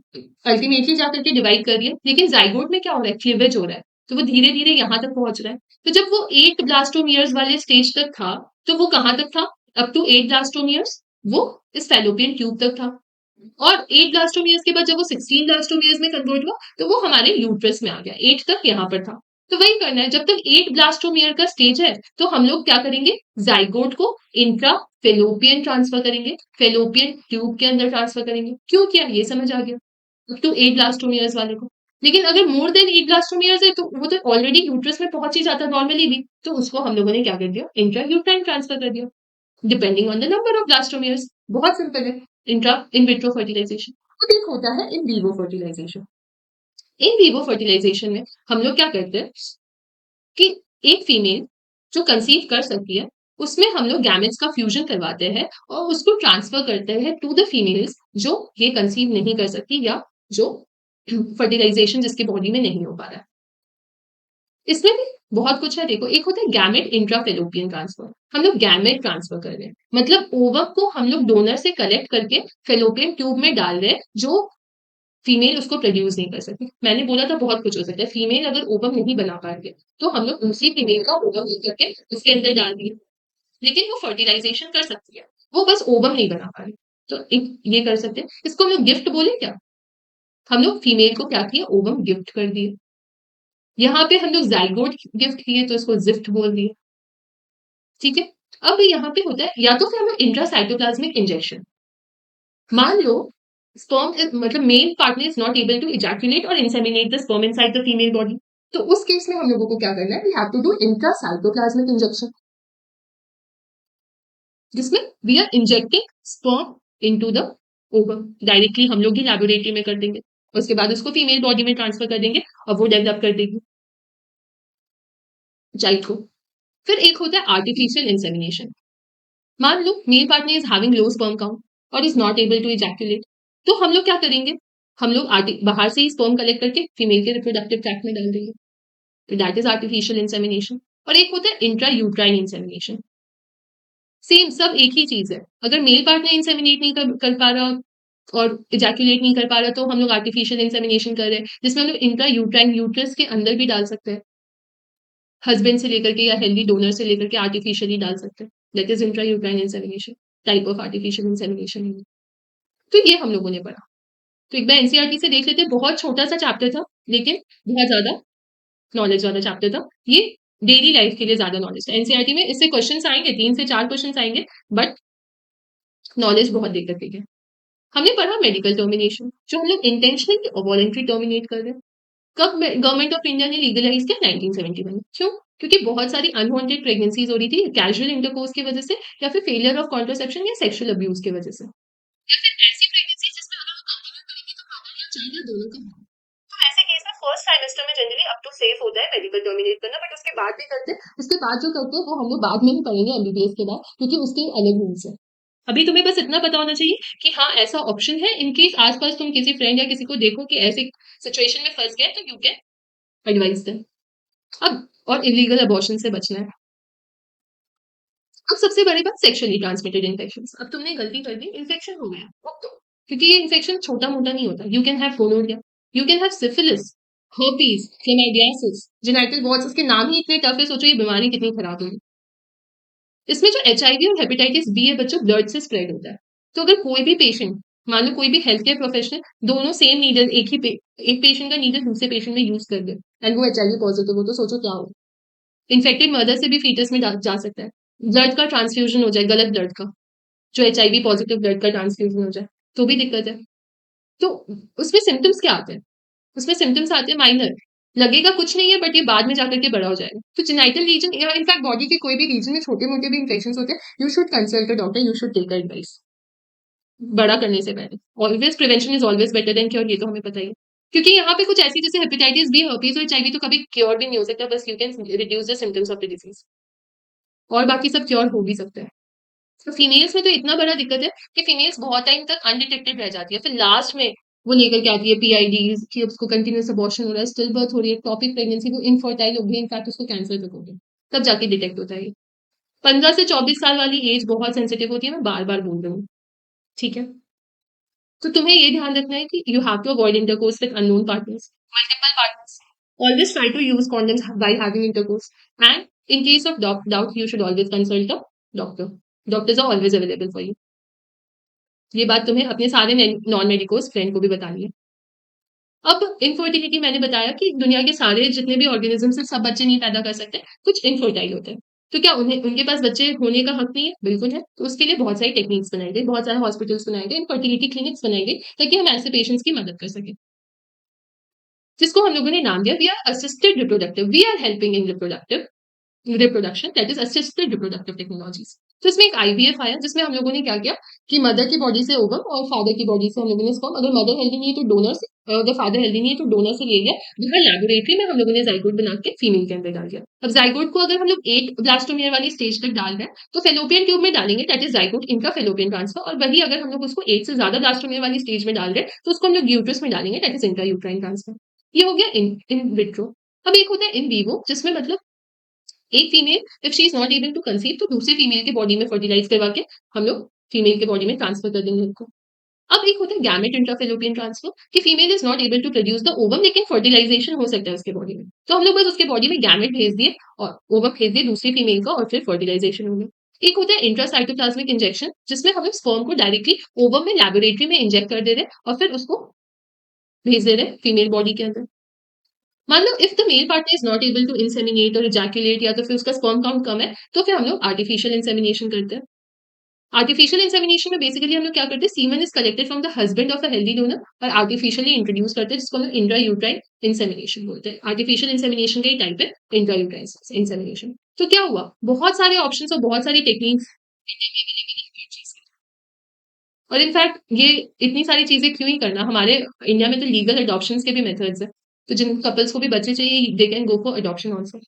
अल्टीमेटली जाकर के डिवाइड कर रही है, लेकिन जाइगोट में क्या हो रहा है, क्लीवेज हो रहा है, तो वो धीरे धीरे यहाँ तक पहुंच रहा है। तो जब वो 8 ब्लास्टोमियर्स वाले स्टेज तक था, तो वो कहाँ तक था, अप टू 8 ब्लास्टोमियर्स, वो इस फैलोपियन ट्यूब तक था। और 8 ब्लास्टोमियर्स के बाद जब वो 16 ब्लास्टोमियर्स में कन्वर्ट हुआ तो वो हमारे यूट्रस में आ गया, 8 तक यहाँ पर था। तो वही करना है, जब तक 8 ब्लास्टोमियर का स्टेज है तो हम लोग क्या करेंगे, जाइगोट को इंट्रा फेलोपियन ट्रांसफर करेंगे, फेलोपियन ट्यूब के अंदर ट्रांसफर करेंगे। क्यों किया ये समझ आ गया, अप टू 8 ब्लास्टोमियर्स वाले को। लेकिन अगर मोर देन 8 ब्लास्टोमियर्स है तो वो तो ऑलरेडी यूट्रस में पहुंच ही जाता नॉर्मली भी, तो उसको हम लोगों ने क्या कर दिया, इंट्रा यूट्राइन ट्रांसफर कर दिया depending on the number of blastomeres. बहुत सिंपल है। Intra in vitro fertilisation. अब एक होता है in vivo fertilisation. In vivo fertilisation में हम लोग क्या करते हैं कि एक फीमेल जो कंसीव कर सकती है उसमें हम लोग गैमेट्स का फ्यूजन करवाते हैं और उसको ट्रांसफर करते हैं टू द फीमेल्स जो ये कंसीव नहीं कर सकती या जो फर्टिलाइजेशन जिसकी बॉडी में नहीं हो पा रहा है। इसमें भी बहुत कुछ है, देखो एक होता है गैमेट इंट्राफेलोपियन ट्रांसफर, हम लोग गैमेट ट्रांसफर कर रहे हैं, मतलब ओवम को हम लोग डोनर से कलेक्ट करके फेलोपियन ट्यूब में डाल रहे हैं जो फीमेल उसको प्रोड्यूस नहीं कर सकती। मैंने बोला था बहुत कुछ हो सकता है, फीमेल अगर ओवम नहीं बना पाएंगे तो हम लोग दूसरी फीमेल का ओवम लेकर के उसके अंदर डाल दिए, लेकिन वो फर्टिलाइजेशन कर सकती है, वो बस ओवम नहीं बना पा रही। तो एक ये कर सकते हैं, इसको हम लोग गिफ्ट बोले क्या, हम लोग फीमेल को क्या किया, ओवम गिफ्ट कर दिए। यहाँ पे हम लोग जाइगोट गिफ्ट किए तो इसको जिफ्ट बोल दिए। ठीक है, अब यहाँ पे होता है या तो फिर हमें इंट्रासाइटोप्लाज्मिक इंजेक्शन, मान लो स्पर्म मतलब male partner is not able to ejaculate और inseminate the sperm inside the female body, तो उस केस में हम लोगों को क्या करना है, we have to do intracytoplasmic injection, जिसमें we are injecting sperm into the ovum directly, हम लोग ही लैबोरेटरी में कर देंगे, उसके बाद उसको फीमेल बॉडी में ट्रांसफर कर देंगे और वो डेवलप कर देगी चाइल्ड को। फिर एक होता है आर्टिफिशियल इंसेमिनेशन, मान लो male partner is having low sperm count और is not able to ejaculate, तो हम लोग क्या करेंगे, हम लोग बाहर से ही स्पर्म कलेक्ट करके फीमेल के रिप्रोडक्टिव ट्रैक्ट में डाल देंगे, तो दैट इज आर्टिफिशियल इंसेमिनेशन। और एक होता है इंट्रा यूट्राइन इंसेमिनेशन, सेम सब एक ही चीज है, अगर मेल पार्टनर इंसेमिनेट नहीं कर पा रहा और इजैकुलेट नहीं कर पा रहा तो हम लोग आर्टिफिशियल इंसेमिनेशन कर रहे हैं, जिसमें हम लोग इंट्रा यूट्राइन यूट्रस के अंदर भी डाल सकते हैं, हस्बैंड से लेकर के या हेल्दी डोनर से लेकर के आर्टिफिशियली डाल सकते हैं, that is intra uterine insemination, type of artificial insemination. तो ये हम लोगों ने पढ़ा। तो एक बार एनसीईआरटी से देख लेते हैं, बहुत छोटा-सा चैप्टर था, लेकिन बहुत ज़्यादा नॉलेज वाला चैप्टर था। ये डेली लाइफ के लिए ज़्यादा नॉलेज था। एनसीईआरटी में इससे क्वेश्चन्स आएँगे, 3 से 4 क्वेश्चन्स आएँगे, बट नॉलेज बहुत देकर के गए। हमने पढ़ा मेडिकल टर्मिनेशन, जो हम लोग इंटेंशनली और वॉलंटरी टर्मिनेट कर रहे हैं। कब गवर्नमेंट ऑफ इंडिया ने लीगलाइज किया, 1971 में। क्यों? क्योंकि बहुत सारी अनवांटेड प्रेगनेंसीज हो रही थी कैजुअल इंटरकोर्स की वजह से, या फिर फेलियर ऑफ कॉन्ट्रासेप्शन या सेक्सुअल अब्यूज की वजह से, या फिर ऐसी प्रेगनेंसी जिसमें अगर वो कंटिन्यू करेंगे तो चाइल्ड दोनों का। तो ऐसे केस में फर्स्ट ट्राइमेस्टर में जनरली अप टू सेफ होता है मेडिकल टर्मिनेट करना, बट उसके बाद भी करते हैं, उसके बाद जो करते हैं वो हम लोग बाद में ही पढ़ेंगे एमबीबीएस के बाद, क्योंकि उसके अलग रूल्स है। अभी तुम्हें बस इतना पता होना चाहिए कि हाँ ऐसा ऑप्शन है, इन केस आसपास तुम किसी फ्रेंड या किसी को देखो कि ऐसे सिचुएशन में फंस गए तो यू कैन एडवाइस देम। अब और इलीगल अबॉर्शन से बचना है। अब सबसे बड़ी बात सेक्सुअली ट्रांसमिटेड इन्फेक्शन। अब तुमने गलती कर दी, इन्फेक्शन हो गया अब तो, क्योंकि ये इन्फेक्शन छोटा मोटा नहीं होता। You can have gonorrhoea, you can have syphilis, herpes, chlamydiasis, genital warts, उसके नाम ही इतने टफ है, सोचो ये बीमारी कितनी खराब होगी। इसमें जो एचआईवी और हेपेटाइटिस बी है बच्चों, ब्लड से स्प्रेड होता है। तो अगर कोई भी पेशेंट, मान लो कोई भी हेल्थ केयर प्रोफेशनल दोनों सेम नीडल एक पेशेंट का नीडल दूसरे पेशेंट में यूज कर दे एंड वो एचआईवी पॉजिटिव हो, तो सोचो क्या हो। इन्फेक्टेड मदर से भी फीटस में जा सकता है। ब्लड का ट्रांसफ्यूजन हो जाए, गलत ब्लड का, जो एचआईवी पॉजिटिव ब्लड का ट्रांसफ्यूजन हो जाए, तो भी दिक्कत है। तो उसमें सिम्टम्स क्या आते हैं? उसमें सिम्टम्स आते हैं माइनर, लगेगा कुछ नहीं है बट ये बाद में जाकर के बड़ा हो जाएगा। तो जेनिटल रीजन या इनफैक्ट बॉडी के कोई भी रीजन में छोटे मोटे भी इन्फेक्शन होते हैं, you should consult a doctor, you should take advice बड़ा करने से पहले। Always prevention is always better than cure, ये तो हमें पता ही है। क्योंकि यहाँ पे कुछ ऐसी जैसे हेपेटाइटिस बी, herpes और एचआईवी तो कभी क्योर भी नहीं हो सकता, बस you can reduce the symptoms of the disease, और बाकी सब क्योर हो भी सकता है। तो फीमेल्स में तो इतना बड़ा दिक्कत है कि फीमेल्स बहुत टाइम तक अनडिटेक्टेड रह जाती है, फिर लास्ट में वो लेकर के आती है पीआईडीज कि उसको कंटिन्यूस अबॉर्शन हो रहा है, स्टिल बर्थ हो रही है, टॉपिक प्रेगनेंसी, वो इनफर्टाइल हो गई, इनफैक्ट उसको कैंसर तक हो गया, तब जाके डिटेक्ट होता है ये। 15 से 24 साल वाली एज बहुत सेंसिटिव होती है, मैं बार बार बोल रही हूँ, ठीक है। तो तुम्हें ये ध्यान रखना है कि you have to avoid intercourse with unknown partners, multiple partners, always try to use condoms by having intercourse, and in case of doubt you should always consult a doctor, doctors are always available for you. ये बात तुम्हें अपने सारे non medicos friend को भी बतानी है। अब इनफर्टिलिटी मैंने बताया कि दुनिया के सारे जितने भी ऑर्गेनिजम्स हैं सब बच्चे नहीं पैदा कर सकते, कुछ इनफर्टाइल होते हैं। तो क्या उन्हें उनके पास बच्चे होने का हक नहीं है? बिल्कुल है। तो उसके लिए बहुत सारी टेक्निक्स बनाई गई, बहुत सारे हॉस्पिटल्स बनाए गए, इनफर्टिलिटी क्लिनिक्स बनाई गई, ताकि हम ऐसे पेशेंट्स की मदद कर सकें, जिसको हम लोगों ने नाम दिया we are assisted reproductive, we are helping in reproductive reproduction, that is assisted reproductive technologies. तो इसमें एक आईवीएफ आया, जिसमें हम लोगों ने क्या किया कि मदर की बॉडी से ओवम और फादर की बॉडी से हम लोगों ने स्पर्म, अगर मदर हेल्दी नहीं है तो डोनर से, अगर फादर हेल्दी नहीं है तो डोनर से ले लिया, वह लेबोरेटरी में हम लोगों ने जाइगोट बना के फीमेल के अंदर डाल दिया। अब जाइगोट को अगर हम लोग 8 ब्लास्टोमियर वाली स्टेज तक डाल रहे हैं तो फेलोपियन ट्यूब में डालेंगे, दैट इज जाइगोट इनका फेलोपियन ट्रांसफर, और वही अगर हम लोग उसको 8 से ज्यादा ब्लास्टोमियर वाली स्टेज में डाल रहे हैं तो उसको हम लोग यूट्रस में डालेंगे, that is intra uterine transfer. ये हो गया इन इन विट्रो। अब एक होता है इन वीवो, जिसमें मतलब एक female if she is not able to conceive तो दूसरी फीमेल के बॉडी में फर्टिलाइज करवा के हम लोग फीमेल के बॉडी में ट्रांसफर कर देंगे उनको। अब एक होता है गैमेट इंट्राफेलोपियन ट्रांसफर, कि female is not able to produce the ovum, लेकिन फर्टिलाइजेशन हो सकता है उसके बॉडी में, तो हम लोग बस उसके बॉडी में गैमेट भेज दिए और ओवम भेज दिए दूसरी फीमेल का, और फिर फर्टिलाइजेशन हो गया। एक होता है इंट्रासाइटोप्लाज्मिक इंजेक्शन, जिसमें हम लोग स्पर्म को डायरेक्टली ओवम में लेबोरेटरी में इंजेक्ट कर दे रहे हैं और फिर उसको भेज दे रहे हैं फीमेल बॉडी के अंदर। मान लो if the male partner is not able to inseminate और इजैकुलेट, या तो फिर उसका स्पर्म काउंट कम है, तो फिर हम लोग आर्टिफिशियल इंसेमिनेशन करते हैं। आर्टिफिशियल इंसेमिनेशन में बेसिकली हम लोग क्या करते हैं, semen is collected from the husband of a healthy donor और आर्टिफिशियली इंट्रोड्यूस करते हैं, जिसको हम लोग इंट्रा यूट्राइन इंसेमिनेशन बोलते हैं। आर्टिफिशियल इंसेमिनेशन का ही टाइप है इंट्रा यूट्राइन इंसेमिनेशन। तो क्या हुआ, बहुत सारे ऑप्शंस और बहुत सारी टेक्निक्स और इनफैक्ट ये इतनी सारी चीजें क्यों ही करना, हमारे इंडिया में तो लीगल अडॉप्शन के भी मेथड्स है, तो जिन कपल्स को भी बच्चे चाहिए they can go for adoption also.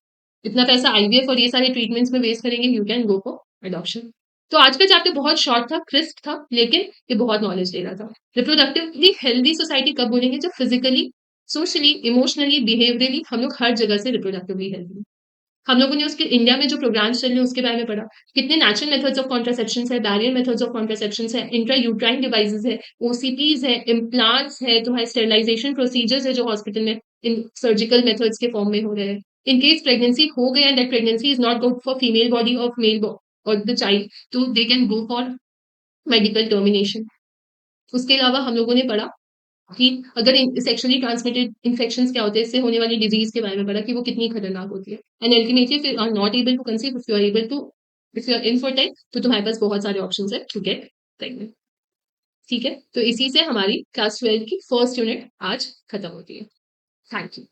इतना पैसा आईवीएफ और ये सारे ट्रीटमेंट्स में वेस्ट करेंगे, you can go for adoption. तो आज का चैप्टर बहुत शॉर्ट था, क्रिस्प था, लेकिन ये बहुत नॉलेज दे रहा था। रिप्रोडक्टिवली हेल्दी सोसाइटी कब बोलेंगे, जब फिजिकली, सोशली, इमोशनली, बिहेवियरली हम लोग हर जगह से रिप्रोडक्टिवली हेल्दी। हम लोगों ने उसके इंडिया में जो प्रोग्राम्स चल रहे हैं उसके बारे में पढ़ा, कितने नेचुरल मेथड्स ऑफ कॉन्ट्रासेप्शन है, बैरियर मेथड्स ऑफ कॉन्ट्रासेप्शन है, इंट्रा यूट्राइन डिवाइसेस है, ओसीपीज है, इम्प्लांट्स है, तुम्हारे स्टेरिलाइजेशन प्रोसीजर्स है जो हॉस्पिटल में इन सर्जिकल मेथड्स के फॉर्म में हो रहे हैं। इन केस प्रेगनेंसी हो गया and that pregnancy is not good for female body of male और द चाइल्ड, तो they can go for medical termination. उसके अलावा हम लोगों ने पढ़ा कि अगर सेक्सुअली ट्रांसमिटेड इन्फेक्शंस क्या होते हैं, इससे होने वाली डिजीज के बारे में पढ़ा कि वो कितनी खतरनाक होती है, and ultimately if you are not able to conceive, if you are able to, if you are infertile, तो तुम्हारे पास बहुत सारे ऑप्शंस है टू गेट प्रेग्नेंट। ठीक है, तो इसी से हमारी क्लास 12 की फर्स्ट यूनिट आज खत्म होती है। Thank you.